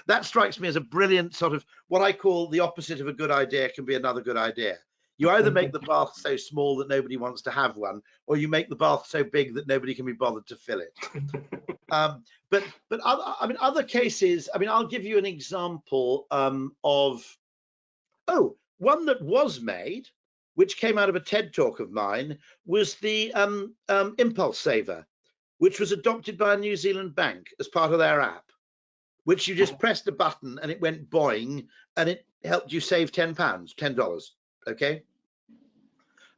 That strikes me as a brilliant sort of what I call the opposite of a good idea can be another good idea. You either make the bath so small that nobody wants to have one, or you make the bath so big that nobody can be bothered to fill it. But other cases, I mean, I'll give you an example of, one that was made, which came out of a TED talk of mine, was the impulse saver, which was adopted by a New Zealand bank as part of their app, which you just pressed a button and it went boing and it helped you save £10, $10, okay?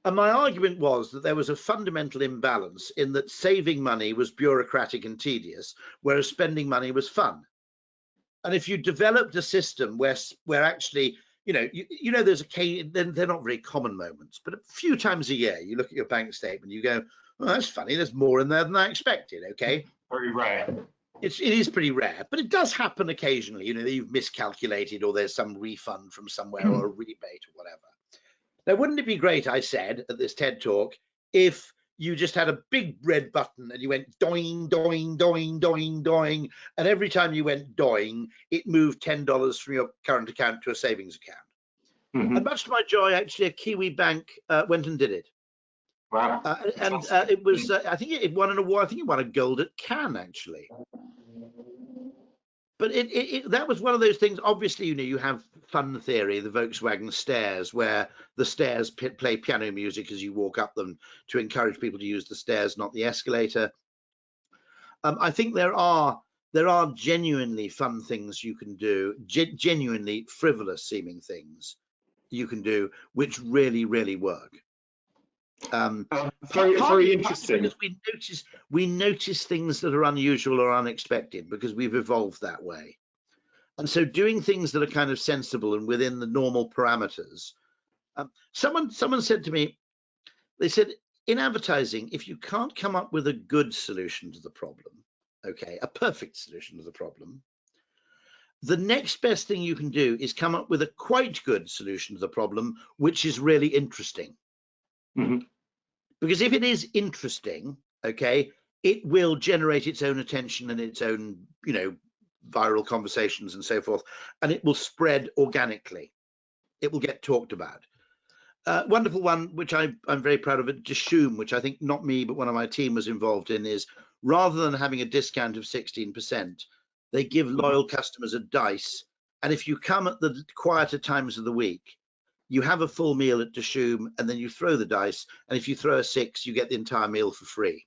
And my argument was that there was a fundamental imbalance in that saving money was bureaucratic and tedious, whereas spending money was fun. And if you developed a system where actually, you know, there's they're not very common moments, but a few times a year, you look at your bank statement, you go, well, that's funny, there's more in there than I expected, okay? Very rare. It is pretty rare, but it does happen occasionally, you know, that you've miscalculated or there's some refund from somewhere or a rebate or whatever. Now, wouldn't it be great, I said at this TED talk, if you just had a big red button and you went doing, doing, doing, doing, doing, and every time you went doing, it moved $10 from your current account to a savings account. And much to my joy, actually, a Kiwi bank went and did it. Wow. It was, I think it won an award. I think it won a gold at Cannes, actually. But that was one of those things. Obviously, you know, you have fun theory, the Volkswagen stairs, where the stairs play piano music as you walk up them to encourage people to use the stairs, not the escalator. I think there are genuinely fun things you can do, genuinely frivolous seeming things you can do, which really, really work. Very interesting. Because we notice things that are unusual or unexpected because we've evolved that way, and so doing things that are kind of sensible and within the normal parameters. Someone said to me, they said, in advertising, if you can't come up with a good solution to the problem, okay, a perfect solution to the problem, the next best thing you can do is come up with a quite good solution to the problem, which is really interesting. Because if it is interesting, okay, it will generate its own attention and its own, viral conversations and so forth, and it will spread organically. It will get talked about. Wonderful one, which I'm very proud of, at Dishoom, which I think not me, but one of my team was involved in, is rather than having a discount of 16%, they give loyal customers a dice. And if you come at the quieter times of the week, you have a full meal at Dishoom, and then you throw the dice. And if you throw a 6, you get the entire meal for free.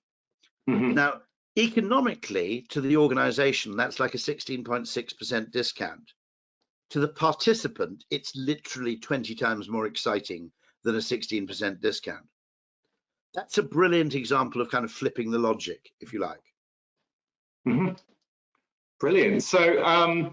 Now, economically, to the organization, that's like a 16.6% discount. To the participant, it's literally 20 times more exciting than a 16% discount. That's a brilliant example of kind of flipping the logic, if you like. Brilliant. So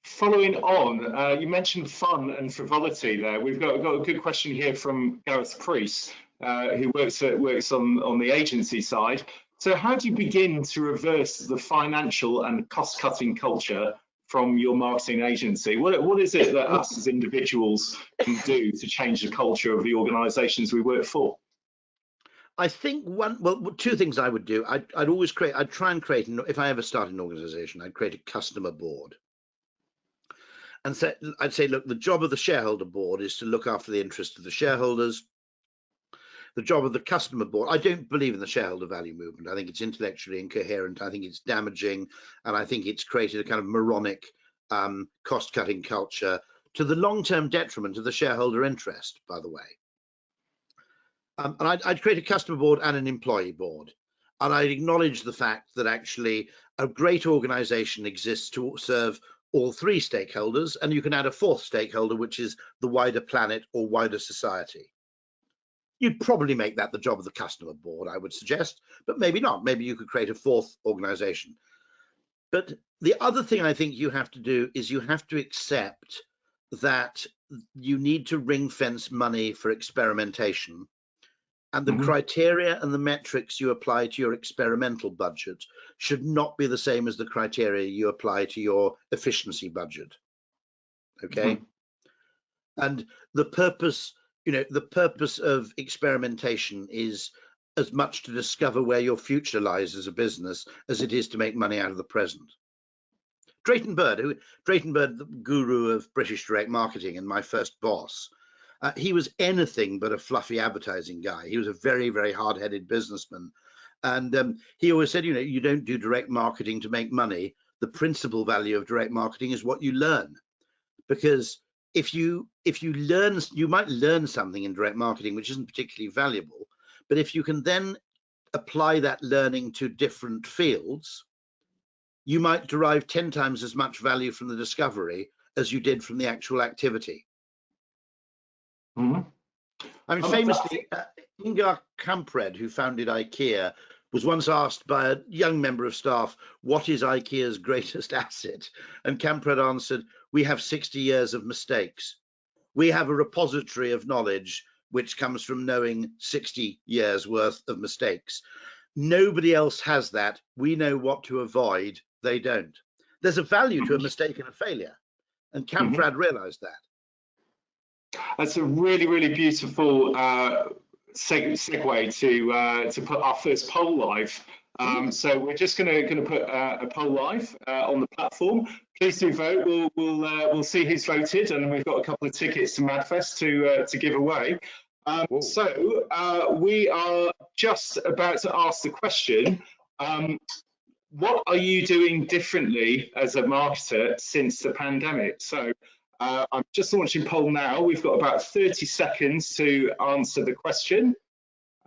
following on, you mentioned fun and frivolity there. We've got a good question here from Gareth Priest, who works on the agency side. So how do you begin to reverse the financial and cost-cutting culture from your marketing agency? What is it that us as individuals can do to change the culture of the organizations we work for? I think two things I would do. I'd try and create, if I ever start an organization, I'd create a customer board. And so I'd say, look, the job of the shareholder board is to look after the interest of the shareholders. The job of the customer board, I don't believe in the shareholder value movement. I think it's intellectually incoherent. I think it's damaging. And I think it's created a kind of moronic cost-cutting culture to the long-term detriment of the shareholder interest, by the way. And I'd create a customer board and an employee board. And I'd acknowledge the fact that actually a great organization exists to serve all three stakeholders. And you can add a fourth stakeholder, which is the wider planet or wider society. You'd probably make that the job of the customer board, I would suggest, but maybe not. Maybe you could create a fourth organization. But the other thing I think you have to do is you have to accept that you need to ring fence money for experimentation. And the criteria and the metrics you apply to your experimental budget should not be the same as the criteria you apply to your efficiency budget. Okay. And the purpose of experimentation is as much to discover where your future lies as a business as it is to make money out of the present. Drayton Bird, the guru of British direct marketing and my first boss, he was anything but a fluffy advertising guy. He was a very, very hard-headed businessman. And he always said, you don't do direct marketing to make money. The principal value of direct marketing is what you learn. Because if you learn, you might learn something in direct marketing which isn't particularly valuable, but if you can then apply that learning to different fields, you might derive 10 times as much value from the discovery as you did from the actual activity. I mean, famously, Ingar Kamprad, who founded IKEA, was once asked by a young member of staff, what is IKEA's greatest asset? And Kamprad answered, we have 60 years of mistakes. We have a repository of knowledge which comes from knowing 60 years worth of mistakes. Nobody else has that. We know what to avoid. They don't. There's a value to a mistake and a failure. And Kamprad realized that. That's a really, really beautiful segue to put our first poll live. So we're just going to put a poll live on the platform. Please do vote. We'll see who's voted, and we've got a couple of tickets to Madfest to give away. So we are just about to ask the question. What are you doing differently as a marketer since the pandemic? So I'm just launching poll now. We've got about 30 seconds to answer the question.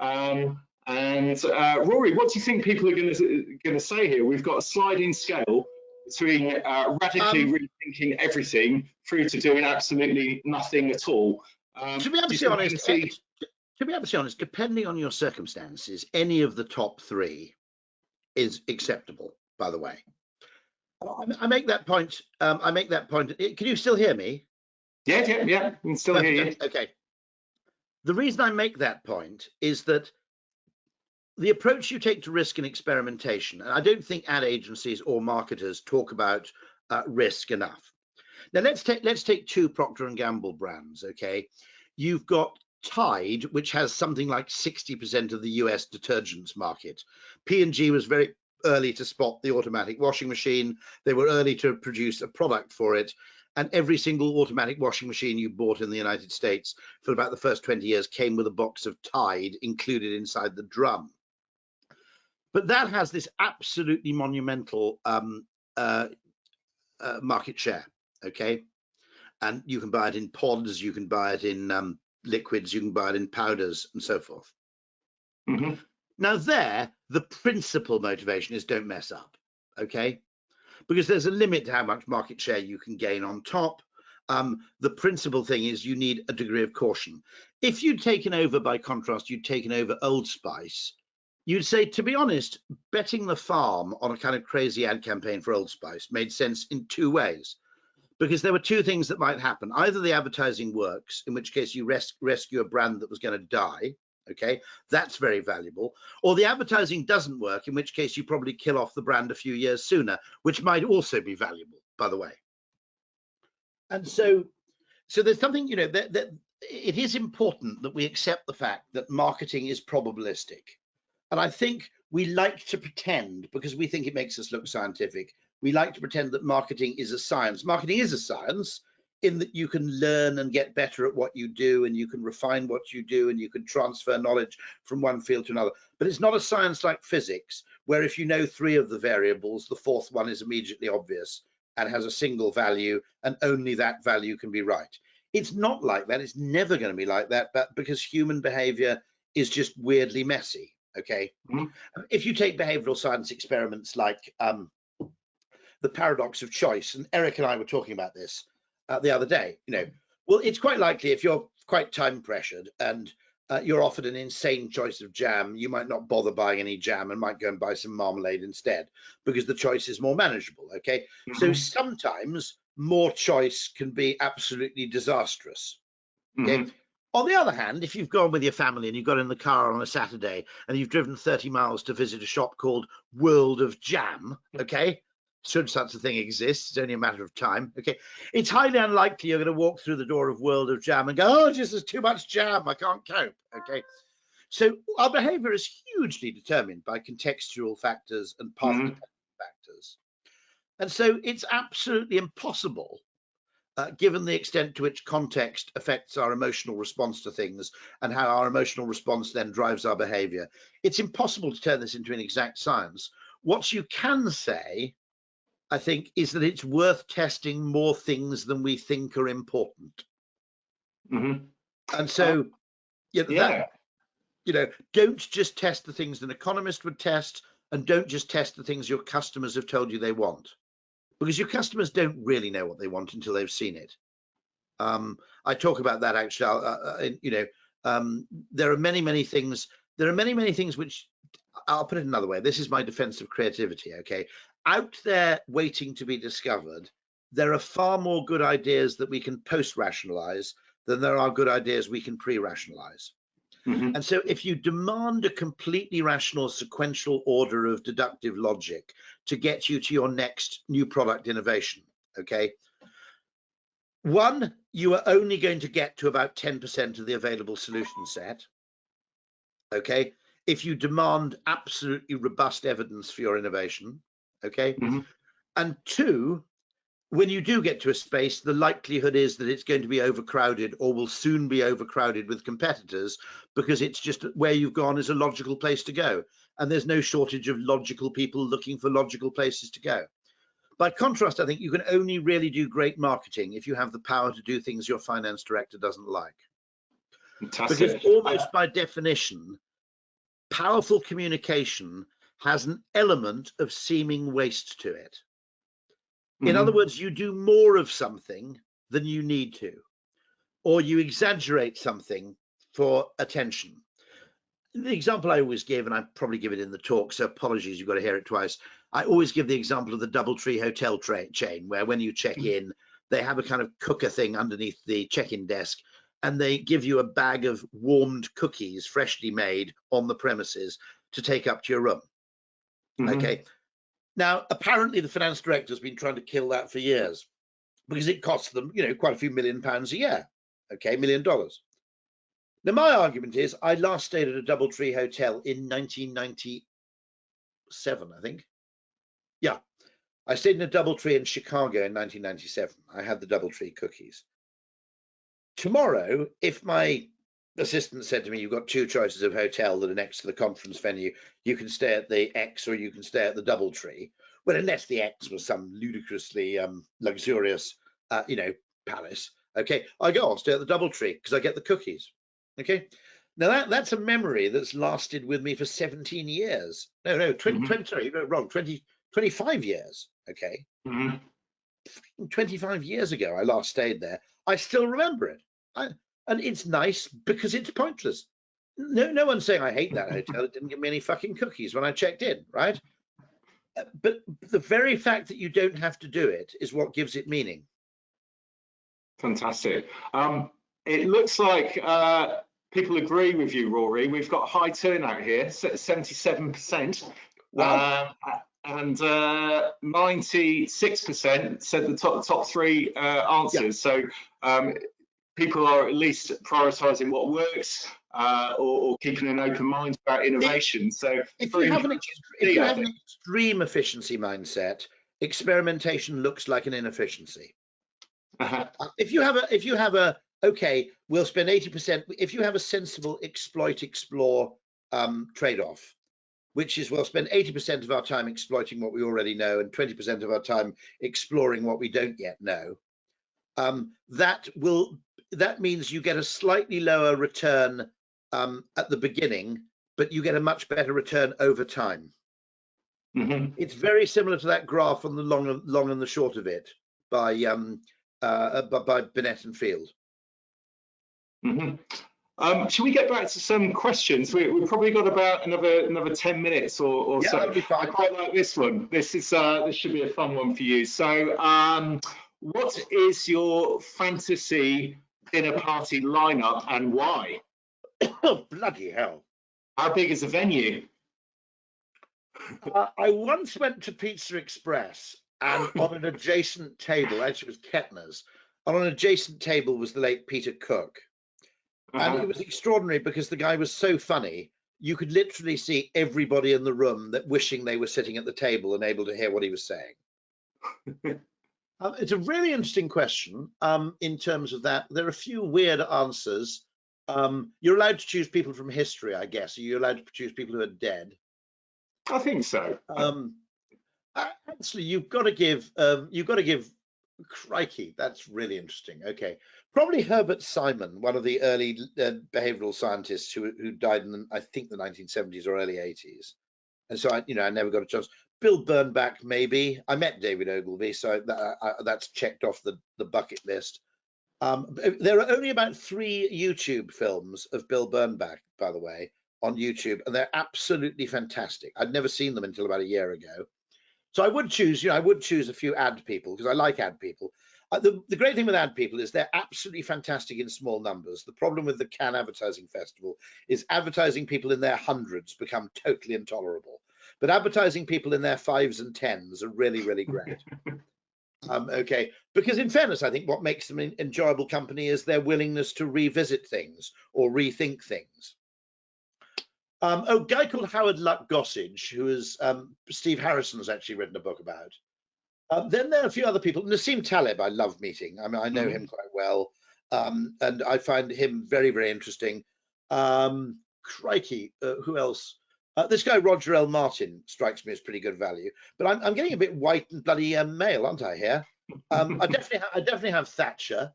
And Rory, what do you think people are going to say here? We've got a sliding scale between radically rethinking everything through to doing absolutely nothing at all. To be absolutely honest, depending on your circumstances, any of the top three is acceptable, by the way. I make that point. Can you still hear me? Yeah, I can still hear you. Okay. The reason I make that point is that the approach you take to risk and experimentation, and I don't think ad agencies or marketers talk about risk enough. Now let's take two Procter & Gamble brands. Okay, you've got Tide, which has something like 60% of the US detergents market. P&G was very early to spot the automatic washing machine. They were early to produce a product for it. And every single automatic washing machine you bought in the United States for about the first 20 years came with a box of Tide included inside the drum. But that has this absolutely monumental market share, okay? And you can buy it in pods, you can buy it in liquids, you can buy it in powders and so forth. Mm-hmm. Now there, the principal motivation is don't mess up, okay? Because there's a limit to how much market share you can gain on top. The principal thing is you need a degree of caution. If you'd taken over, by contrast, you'd taken over Old Spice, you'd say, to be honest, betting the farm on a kind of crazy ad campaign for Old Spice made sense in two ways. Because there were two things that might happen. Either the advertising works, in which case you rescue a brand that was going to die, okay, that's very valuable, or the advertising doesn't work, in which case you probably kill off the brand a few years sooner, which might also be valuable, by the way. And so there's something, you know, that it is important that we accept the fact that marketing is probabilistic. And I think we like to pretend, because we think it makes us look scientific, we like to pretend that marketing is a science. Marketing is a science in that you can learn and get better at what you do, and you can refine what you do, and you can transfer knowledge from one field to another. But it's not a science like physics, where if you know 3 of the variables, the 4th one is immediately obvious and has a single value, and only that value can be right. It's not like that. It's never going to be like that, but because human behavior is just weirdly messy. Okay. Mm-hmm. If you take behavioral science experiments like the paradox of choice, and Eric and I were talking about this the other day, you know, well, it's quite likely if you're quite time pressured and you're offered an insane choice of jam, you might not bother buying any jam and might go and buy some marmalade instead because the choice is more manageable. Okay. Mm-hmm. So sometimes more choice can be absolutely disastrous. Okay. Mm-hmm. On the other hand, if you've gone with your family and you've got in the car on a Saturday and you've driven 30 miles to visit a shop called World of Jam, okay, should such a thing exist, it's only a matter of time, okay, it's highly unlikely you're going to walk through the door of World of Jam and go, oh, just there's too much jam, I can't cope, okay. So our behavior is hugely determined by contextual factors and path-dependent factors. And so it's absolutely impossible, given the extent to which context affects our emotional response to things and how our emotional response then drives our behavior, it's impossible to turn this into an exact science. What you can say, I think, is that it's worth testing more things than we think are important. Mm-hmm. And so, don't just test the things an economist would test, and don't just test the things your customers have told you they want. Because your customers don't really know what they want until they've seen it. I talk about that actually. There are many things. There are many things which, I'll put it another way. This is my defense of creativity. Okay, out there waiting to be discovered, there are far more good ideas that we can post-rationalize than there are good ideas we can pre-rationalize. Mm-hmm. And so if you demand a completely rational sequential order of deductive logic to get you to your next new product innovation, okay, one, you are only going to get to about 10% of the available solution set, okay, if you demand absolutely robust evidence for your innovation, okay. Mm-hmm. And two, when you do get to a space, the likelihood is that it's going to be overcrowded or will soon be overcrowded with competitors, because it's just where you've gone is a logical place to go. And there's no shortage of logical people looking for logical places to go. By contrast, I think you can only really do great marketing if you have the power to do things your finance director doesn't like. Fantastic. Because almost by definition, powerful communication has an element of seeming waste to it. In other words, you do more of something than you need to, or you exaggerate something for attention. The example I always give, and I probably give it in the talk, so apologies, you've got to hear it twice. I always give the example of the DoubleTree hotel chain, where when you check in, they have a kind of cooker thing underneath the check-in desk, and they give you a bag of warmed cookies, freshly made on the premises, to take up to your room. Mm-hmm. Okay. Now, apparently the finance director has been trying to kill that for years because it costs them, quite a few £1 million a year. Okay, $1 million. Now, my argument is I last stayed at a DoubleTree hotel in 1997, I think. Yeah, I stayed in a DoubleTree in Chicago in 1997. I had the DoubleTree cookies. Tomorrow, if my assistant said to me, you've got two choices of hotel that are next to the conference venue, you can stay at the X or you can stay at the DoubleTree. Well, unless the X was some ludicrously luxurious, palace. Okay, I go, I'll stay at the DoubleTree because I get the cookies. Okay, now that's a memory that's lasted with me for 17 years. No, 20, sorry, wrong, 25 years. Okay, 25 years ago, I last stayed there. I still remember it. And it's nice because it's pointless. No one's saying I hate that hotel. It didn't give me any fucking cookies when I checked in, right? But the very fact that you don't have to do it is what gives it meaning. Fantastic. It looks like people agree with you, Rory. We've got a high turnout here, 77%. Wow. And 96% said the top three answers. Yeah. So people are at least prioritising what works or keeping an open mind about innovation. So if very you have encouraging. an extreme efficiency mindset, experimentation looks like an inefficiency. If you have a okay, we'll spend 80%. If you have a sensible explore trade-off, which is we'll spend 80% of our time exploiting what we already know and 20% of our time exploring what we don't yet know. That means you get a slightly lower return at the beginning, but you get a much better return over time. It's very similar to that graph on the long and the short of it by Binet and Field. Should we get back to some questions? We've probably got about another 10 minutes or yeah, so. That'll be fine. I quite like this one. This should be a fun one for you. So, what is your fantasy dinner party lineup and why? Oh, bloody hell! How big is the venue? I once went to Pizza Express, and on an adjacent table, actually it was Kettner's, on an adjacent table was the late Peter Cook. And it was extraordinary because the guy was so funny. You could literally see everybody in the room that wishing they were sitting at the table and able to hear what he was saying. It's a really interesting question in terms of that. There are a few weird answers. You're allowed to choose people from history, I guess. Are you allowed to choose people who are dead? I think so. Actually, you've got to give crikey, that's really interesting. Okay, probably Herbert Simon, one of the early behavioral scientists who died in I think the 1970s or early 80s, and so I never got a chance. Bill Bernbach, maybe. I met David Ogilvy, so that's checked off the bucket list. There are only about 3 YouTube films of Bill Bernbach, by the way, on YouTube, and they're absolutely fantastic. I'd never seen them until about a year ago. So I would choose, a few ad people because I like ad people. The great thing with ad people is they're absolutely fantastic in small numbers. The problem with the Cannes Advertising Festival is advertising people in their hundreds become totally intolerable. But advertising people in their 5s and 10s are really, really great. Okay, because in fairness, I think what makes them an enjoyable company is their willingness to revisit things or rethink things. A guy called Howard Luck Gossage, who is Steve Harrison's actually written a book about. Then there are a few other people. Nassim Taleb, I love meeting. I mean, I know him quite well, and I find him very, very interesting. Crikey, who else? This guy Roger L. Martin strikes me as pretty good value, but I'm getting a bit white and bloody male, aren't I? Here, I definitely have Thatcher.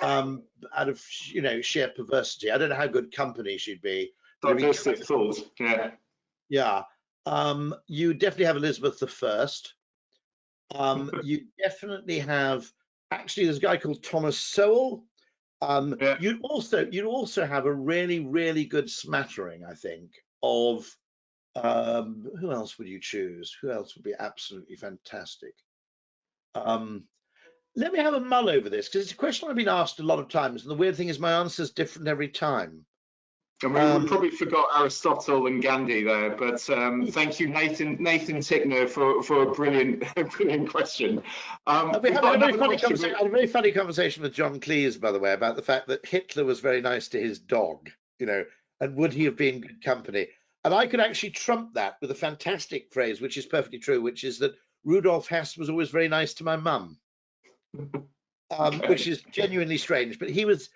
Out of sheer perversity, I don't know how good company she'd be. Diversity of thought, yeah. Yeah. You definitely have Elizabeth I. You definitely have, actually, there's a guy called Thomas Sowell. Yeah. You'd also have a really, really good smattering, I think, of who else would you choose? Who else would be absolutely fantastic? Let me have a mull over this because it's a question I've been asked a lot of times, and the weird thing is my answer is different every time. I mean, we probably forgot Aristotle and Gandhi there, but thank you, Nathan Tickner, for a brilliant brilliant question. We had a question. very funny conversation with John Cleese, by the way, about the fact that Hitler was very nice to his dog, and would he have been good company? And I could actually trump that with a fantastic phrase, which is perfectly true, which is that Rudolf Hess was always very nice to my mum. Okay. Which is genuinely strange, but he was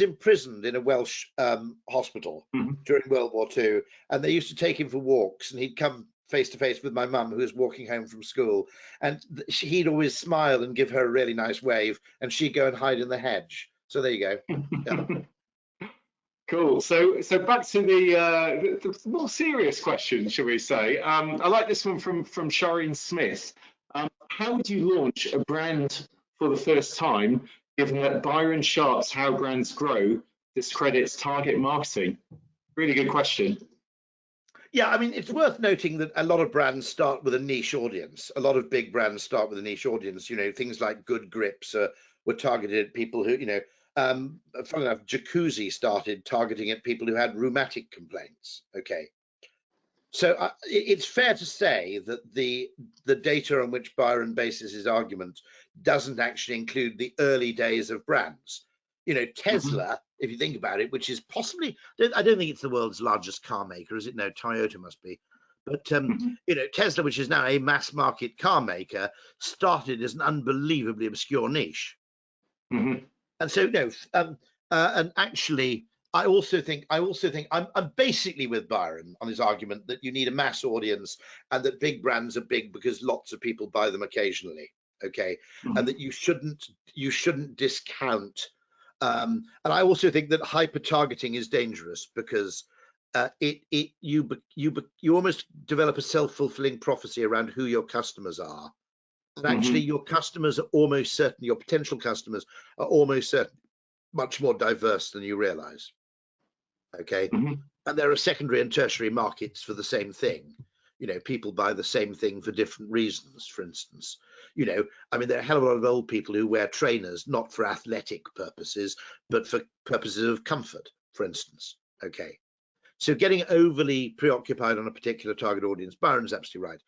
imprisoned in a Welsh hospital during World War II, and they used to take him for walks, and he'd come face to face with my mum, who was walking home from school, and he'd always smile and give her a really nice wave, and she'd go and hide in the hedge. So there you go. Yeah. Cool. So back to the more serious question, shall we say? I like this one from Shireen Smith. How would you launch a brand for the first time, given that Byron Sharp's How Brands Grow discredits target marketing? Really good question. Yeah, I mean, it's worth noting that a lot of brands start with a niche audience. A lot of big brands start with a niche audience. Things like Good Grips were targeted at people who, funny enough, Jacuzzi started targeting at people who had rheumatic complaints. Okay. So it's fair to say that the data on which Byron bases his argument doesn't actually include the early days of brands. Tesla, if you think about it, which is possibly, I don't think it's the world's largest car maker, is it? No, Toyota must be. But Tesla, which is now a mass market car maker, started as an unbelievably obscure niche. And so and actually, I also think I'm basically with Byron on his argument that you need a mass audience, and that big brands are big because lots of people buy them occasionally. Okay, and that you shouldn't discount. And I also think that hyper targeting is dangerous because you almost develop a self-fulfilling prophecy around who your customers are. And actually, your customers are almost certain, your potential customers are almost certain much more diverse than you realize. Okay. And there are secondary and tertiary markets for the same thing. People buy the same thing for different reasons. For instance, I mean, there are a hell of a lot of old people who wear trainers, not for athletic purposes, but for purposes of comfort, for instance. Okay. So getting overly preoccupied on a particular target audience, Byron's absolutely right.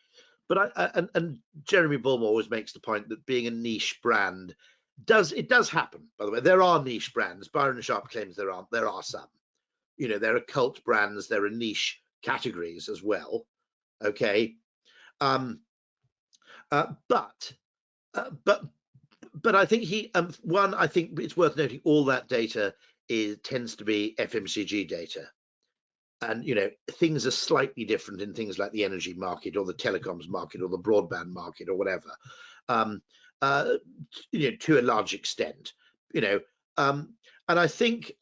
But and Jeremy Bullmore always makes the point that being a niche brand does happen. By the way, there are niche brands. Byron Sharp claims there are some. There are cult brands, there are niche categories as well. Okay, but I think I think it's worth noting all that data tends to be FMCG data. And things are slightly different in things like the energy market or the telecoms market or the broadband market or whatever, to a large extent. And I think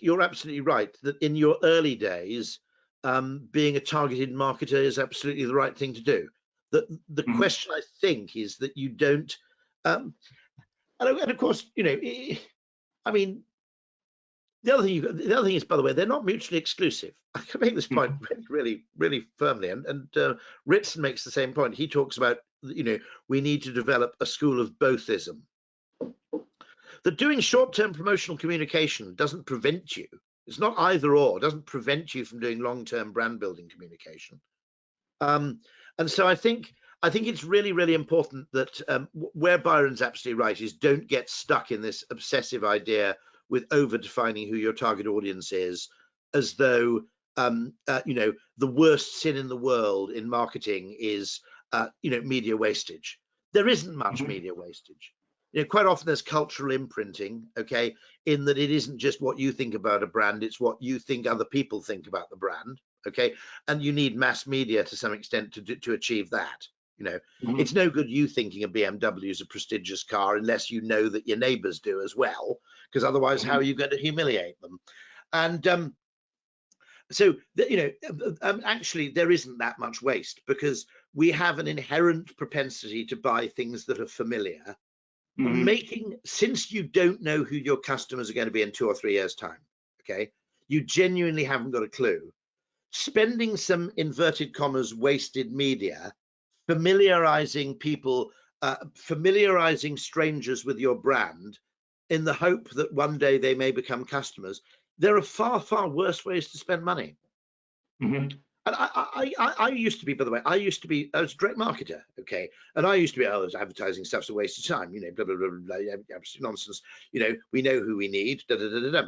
you're absolutely right that in your early days, being a targeted marketer is absolutely the right thing to do. The question, I think, is that you don't. And of course, I mean. The other thing is, by the way, they're not mutually exclusive. I can make this point really, really firmly, and Ritson makes the same point. He talks about, we need to develop a school of bothism. That doing short-term promotional communication doesn't prevent you. It's not either or. It doesn't prevent you from doing long-term brand building communication. And so I think it's really, really important that where Byron's absolutely right is don't get stuck in this obsessive idea with over defining who your target audience is, as though the worst sin in the world in marketing is media wastage. There isn't much media wastage. Quite often there's cultural imprinting, okay, in that it isn't just what you think about a brand, it's what you think other people think about the brand, okay, and you need mass media to some extent to achieve that. It's no good you thinking a BMW is a prestigious car unless you know that your neighbors do as well, because otherwise how are you going to humiliate them? And so actually there isn't that much waste, because we have an inherent propensity to buy things that are familiar. Since you don't know who your customers are going to be in 2 or 3 years time, okay, you genuinely haven't got a clue. Spending some inverted commas wasted media familiarizing people, familiarizing strangers with your brand in the hope that one day they may become customers there are far, far worse ways to spend money. Mm-hmm. And I used to be, by the way, I was a direct marketer, okay? And I used to be, oh, this advertising stuff's a waste of time, you know, blah, blah, blah, blah, blah, absolute nonsense. You know, we know who we need, da, da, da, da, da.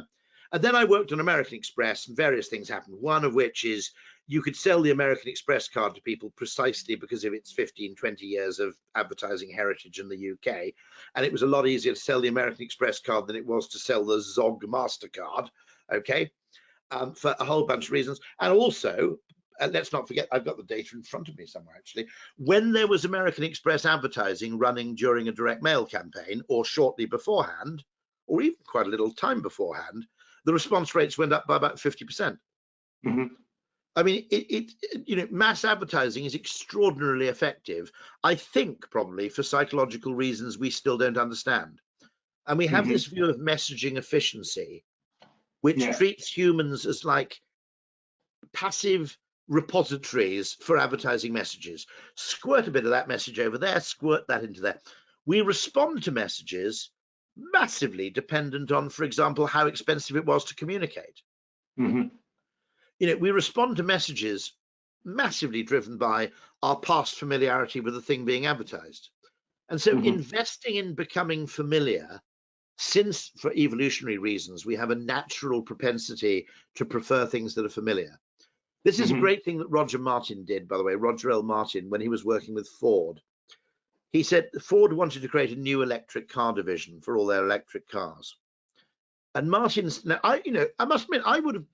And then I worked on American Express and various things happened. One of which is you could sell the American Express card to people precisely because of its 15, 20 years of advertising heritage in the UK. And it was a lot easier to sell the American Express card than it was to sell the Zog MasterCard, okay? For a whole bunch of reasons. And also, let's not forget, I've got the data in front of me somewhere actually, when there was American Express advertising running during a direct mail campaign or shortly beforehand, or even quite a little time beforehand, the response rates went up by about 50%. Mm-hmm. I mean, you know, mass advertising is extraordinarily effective, I think probably for psychological reasons we still don't understand. And we have this view of messaging efficiency, which treats humans as like passive repositories for advertising messages. Squirt a bit of that message over there, squirt that into there. We respond to messages massively dependent on, for example, how expensive it was to communicate. Mm-hmm. You know, we respond to messages massively driven by our past familiarity with the thing being advertised. And so investing in becoming familiar, since for evolutionary reasons, we have a natural propensity to prefer things that are familiar. This is a great thing that Roger Martin did, by the way, Roger L. Martin, when he was working with Ford. He said Ford wanted to create a new electric car division for all their electric cars. And Martin's, now, I must admit, I would have,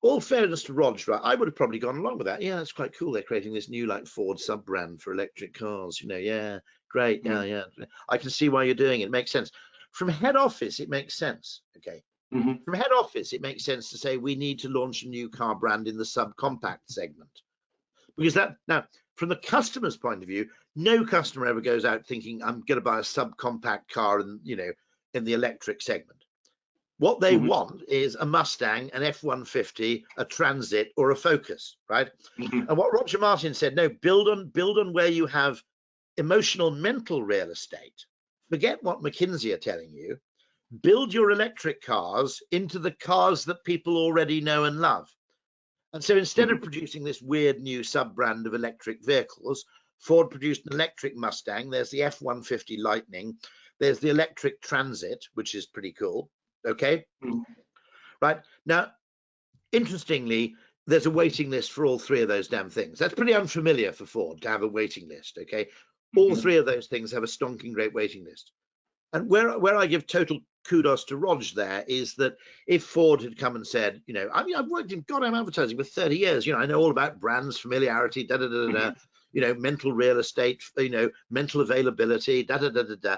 all fairness to Roger, I would have probably gone along with that. Yeah, that's quite cool. They're creating this new like Ford sub-brand for electric cars. You know, yeah, great. Yeah. I can see why you're doing it. It makes sense. From head office, it makes sense. Okay. From head office, it makes sense to say we need to launch a new car brand in the subcompact segment. Because that, now, from the customer's point of view, no customer ever goes out thinking, I'm going to buy a subcompact car in, you know, in the electric segment. What they want is a Mustang, an F-150, a Transit, or a Focus, right? And what Roger Martin said, no, build on where you have emotional, mental real estate. Forget what McKinsey are telling you. Build your electric cars into the cars that people already know and love. And so instead of producing this weird new sub-brand of electric vehicles, Ford produced an electric Mustang. There's the F-150 Lightning. There's the electric Transit, which is pretty cool. Okay. Right. Now, interestingly, there's a waiting list for all three of those damn things. That's pretty unfamiliar for Ford to have a waiting list. Okay. All three of those things have a stonking great waiting list. And where I give total kudos to Rog there is that if Ford had come and said, you know, I mean, I've worked in goddamn advertising for 30 years, you know, I know all about brands, familiarity, da da da da, you know, mental real estate, you know, mental availability, da da da da da.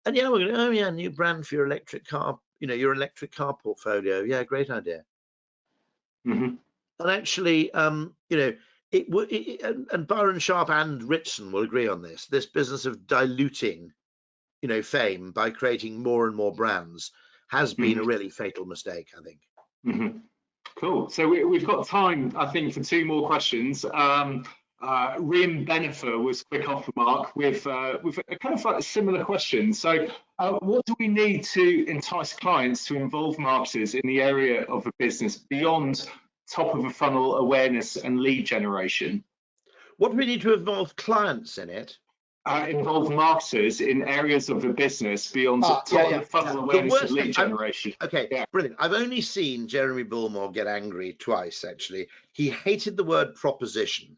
And yeah, we're going, oh yeah, new brand for your electric car, you know, your electric car portfolio. Yeah, great idea. And actually, you know, it would, and Byron Sharp and Ritson will agree on this. This business of diluting, you know, fame by creating more and more brands has been a really fatal mistake, I think. Cool. So we've got time, I think, for two more questions. Rim Benifer was quick off the mark with a kind of like a similar question. So what do we need to entice clients to involve marketers in the area of a business beyond top of the funnel awareness and lead generation? What do we need to involve clients in it? Involve marketers in areas of the business beyond top of the funnel awareness and lead generation. Brilliant. I've only seen Jeremy Bullmore get angry twice, actually. He hated the word proposition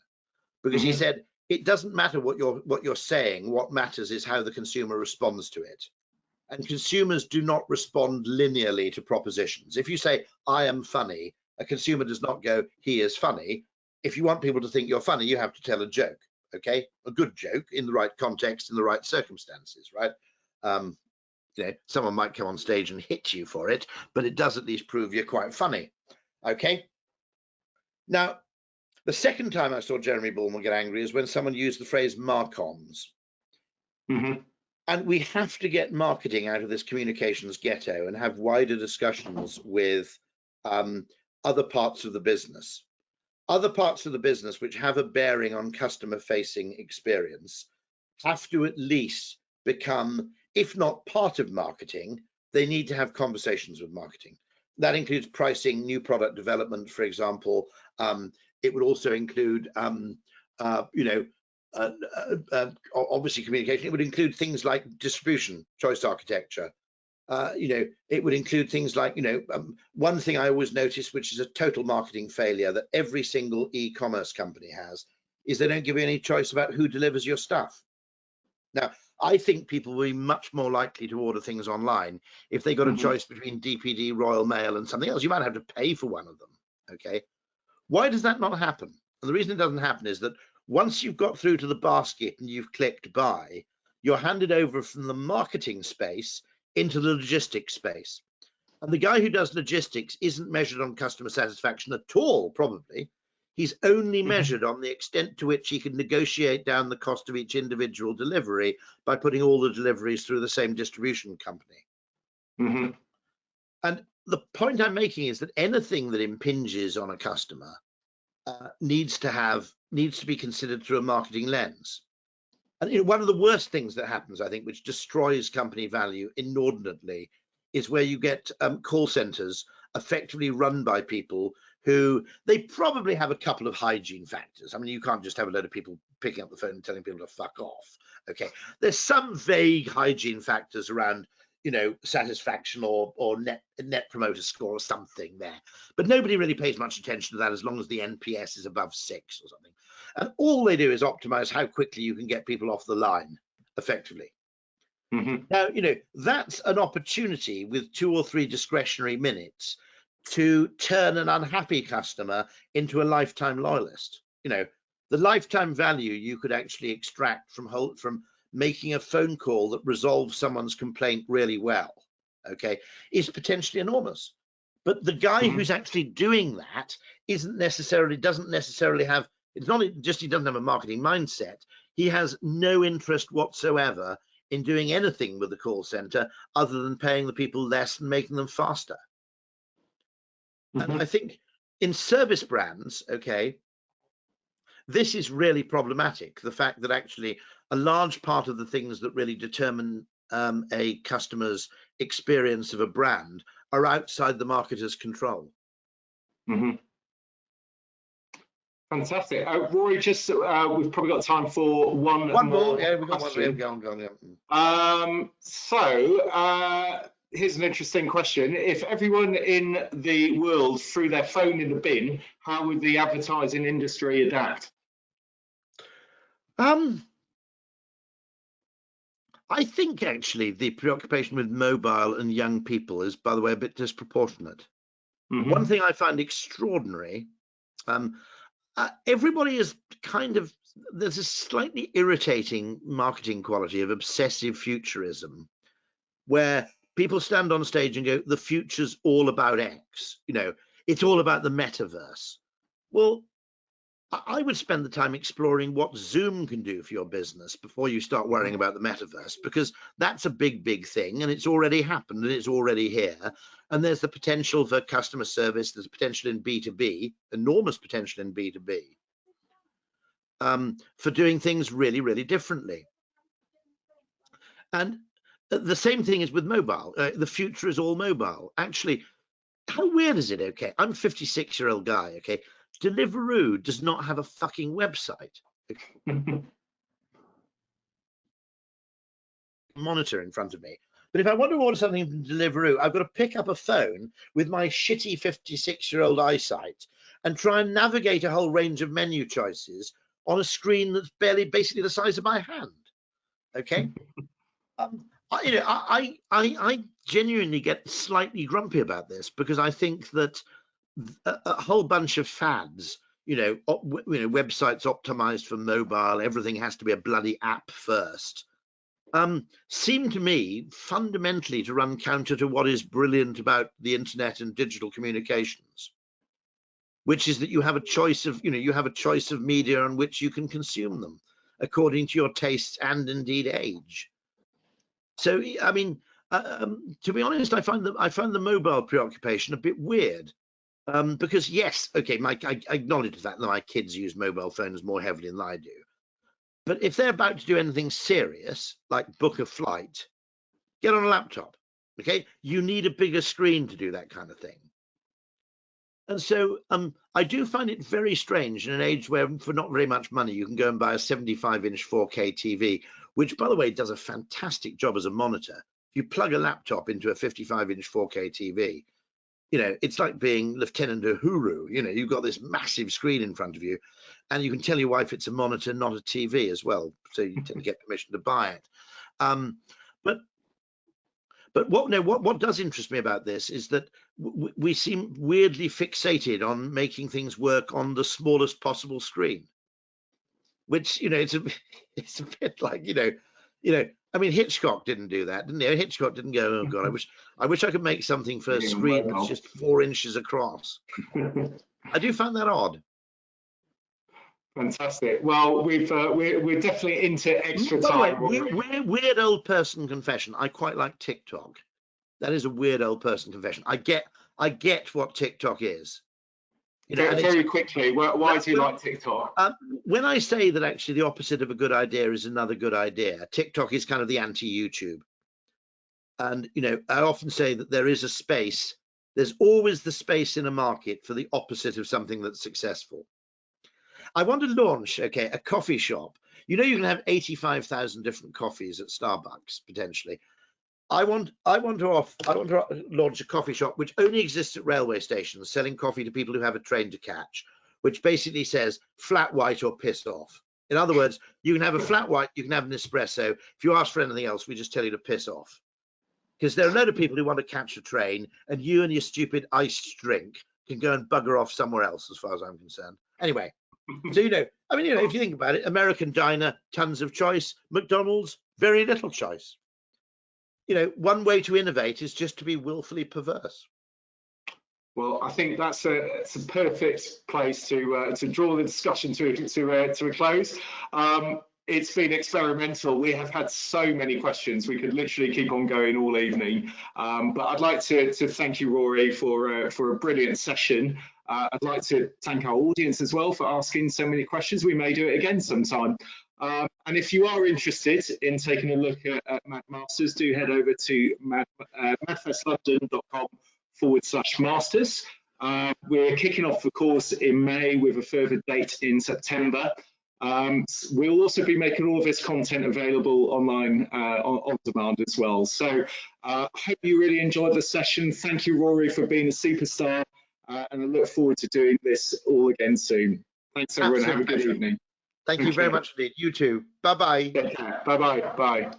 because he said, it doesn't matter what you're saying. What matters is how the consumer responds to it. And consumers do not respond linearly to propositions. If you say, I am funny, a consumer does not go, he is funny. If you want people to think you're funny, you have to tell a joke, okay? A good joke in the right context, in the right circumstances, right? You know, someone might come on stage and hit you for it, but it does at least prove you're quite funny, okay? Now, the second time I saw Jeremy Bullmore get angry is when someone used the phrase marcoms. And we have to get marketing out of this communications ghetto and have wider discussions with other parts of the business. Other parts of the business which have a bearing on customer-facing experience have to at least become, if not part of marketing, they need to have conversations with marketing. That includes pricing, new product development, for example. It would also include, obviously communication. It would include things like distribution, choice architecture. It would include things like, one thing I always notice, which is a total marketing failure that every single e-commerce company has, is they don't give you any choice about who delivers your stuff. Now, I think people will be much more likely to order things online if they got a choice between DPD, Royal Mail, and something else. You might have to pay for one of them. Okay. Why does that not happen? And the reason it doesn't happen is that once you've got through to the basket and you've clicked buy, you're handed over from the marketing space into the logistics space. And the guy who does logistics isn't measured on customer satisfaction at all, probably. He's only measured on the extent to which he can negotiate down the cost of each individual delivery by putting all the deliveries through the same distribution company. And the point I'm making is that anything that impinges on a customer needs to be considered through a marketing lens. And one of the worst things that happens, I think, which destroys company value inordinately, is where you get call centers effectively run by people who they probably have a couple of hygiene factors. I mean, you can't just have a load of people picking up the phone and telling people to fuck off. Okay, there's some vague hygiene factors around, satisfaction or net promoter score or something there, but nobody really pays much attention to that as long as the NPS is above 6 or something. And all they do is optimize how quickly you can get people off the line effectively. Now, that's an opportunity with 2 or 3 discretionary minutes to turn an unhappy customer into a lifetime loyalist. The lifetime value you could actually extract from making a phone call that resolves someone's complaint really well, okay, is potentially enormous. But the guy who's actually doing that doesn't necessarily have, it's not just he doesn't have a marketing mindset, he has no interest whatsoever in doing anything with the call center other than paying the people less and making them faster. And I think in service brands, okay, this is really problematic. The fact that actually a large part of the things that really determine a customer's experience of a brand are outside the marketer's control. Fantastic. Rory, just we've probably got time for one more. Yeah, we've got question. one. Go on. So here's an interesting question. If everyone in the world threw their phone in the bin, how would the advertising industry adapt? I think actually the preoccupation with mobile and young people is, by the way, a bit disproportionate. One thing I find extraordinary, everybody is there's a slightly irritating marketing quality of obsessive futurism, where people stand on stage and go, the future's all about X, it's all about the metaverse. Well, I would spend the time exploring what Zoom can do for your business before you start worrying about the metaverse, because that's a big, big thing, and it's already happened and it's already here. And there's the potential for customer service, there's potential in B2B, enormous potential in B2B, for doing things really, really differently. And the same thing is with mobile. The future is all mobile. Actually, how weird is it? Okay, I'm a 56-year-old guy, okay? Deliveroo does not have a fucking website. Monitor in front of me. But if I want to order something from Deliveroo, I've got to pick up a phone with my shitty 56-year-old eyesight and try and navigate a whole range of menu choices on a screen that's basically the size of my hand. Okay. I genuinely get slightly grumpy about this, because I think that a whole bunch of fads, websites optimized for mobile, everything has to be a bloody app first, seem to me fundamentally to run counter to what is brilliant about the internet and digital communications, which is that you have a choice of, media on which you can consume them according to your tastes and indeed age. So, I mean, to be honest, I find the mobile preoccupation a bit weird, because yes, okay, I acknowledge that my kids use mobile phones more heavily than I do. But if they're about to do anything serious, like book a flight, get on a laptop. Okay, you need a bigger screen to do that kind of thing. And so I do find it very strange in an age where for not very much money you can go and buy a 75-inch 4K TV, which, by the way, does a fantastic job as a monitor. If you plug a laptop into a 55-inch 4K TV, you know, it's like being Lieutenant Uhuru. You know, you've got this massive screen in front of you, and you can tell your wife it's a monitor, not a TV as well. So you tend to get permission to buy it. But what does interest me about this is that we seem weirdly fixated on making things work on the smallest possible screen, which, you know, it's a bit like, you know, I mean, Hitchcock didn't do that, didn't he? Hitchcock didn't go, oh God, I wish I could make something for a screen that's just 4 inches across. I do find that odd. Fantastic. Well, we're definitely into extra By time. the way, weird old person confession. I quite like TikTok. That is a weird old person confession. I get what TikTok is. You know, very quickly, why do you like TikTok? When I say that actually the opposite of a good idea is another good idea, TikTok is kind of the anti-YouTube. And, you know, I often say that there is a space. There's always the space in a market for the opposite of something that's successful. I want to launch, okay, a coffee shop. You know, you can have 85,000 different coffees at Starbucks potentially. I want to launch a coffee shop which only exists at railway stations, selling coffee to people who have a train to catch, which basically says flat white or piss off. In other words, you can have a flat white, you can have an espresso. If you ask for anything else, we just tell you to piss off. Because there are a load of people who want to catch a train, and you and your stupid iced drink can go and bugger off somewhere else, as far as I'm concerned. Anyway, so, you know, I mean, you know, if you think about it, American diner, tons of choice. McDonald's, very little choice. You know, one way to innovate is just to be willfully perverse. Well, I think it's a perfect place to draw the discussion to a close. It's been experimental. We have had so many questions. We could literally keep on going all evening. But I'd like to thank you, Rory, for a brilliant session. I'd like to thank our audience as well for asking so many questions. We may do it again sometime. And if you are interested in taking a look at Mad Masters, do head over to madfestlondon.com/masters. We're kicking off the course in May with a further date in September. We'll also be making all of this content available online on demand as well. So I hope you really enjoyed the session. Thank you, Rory, for being a superstar. And I look forward to doing this all again soon. Thanks, everyone. Have a good evening. Thank you very much indeed. You too. Bye-bye. Bye-bye. Bye.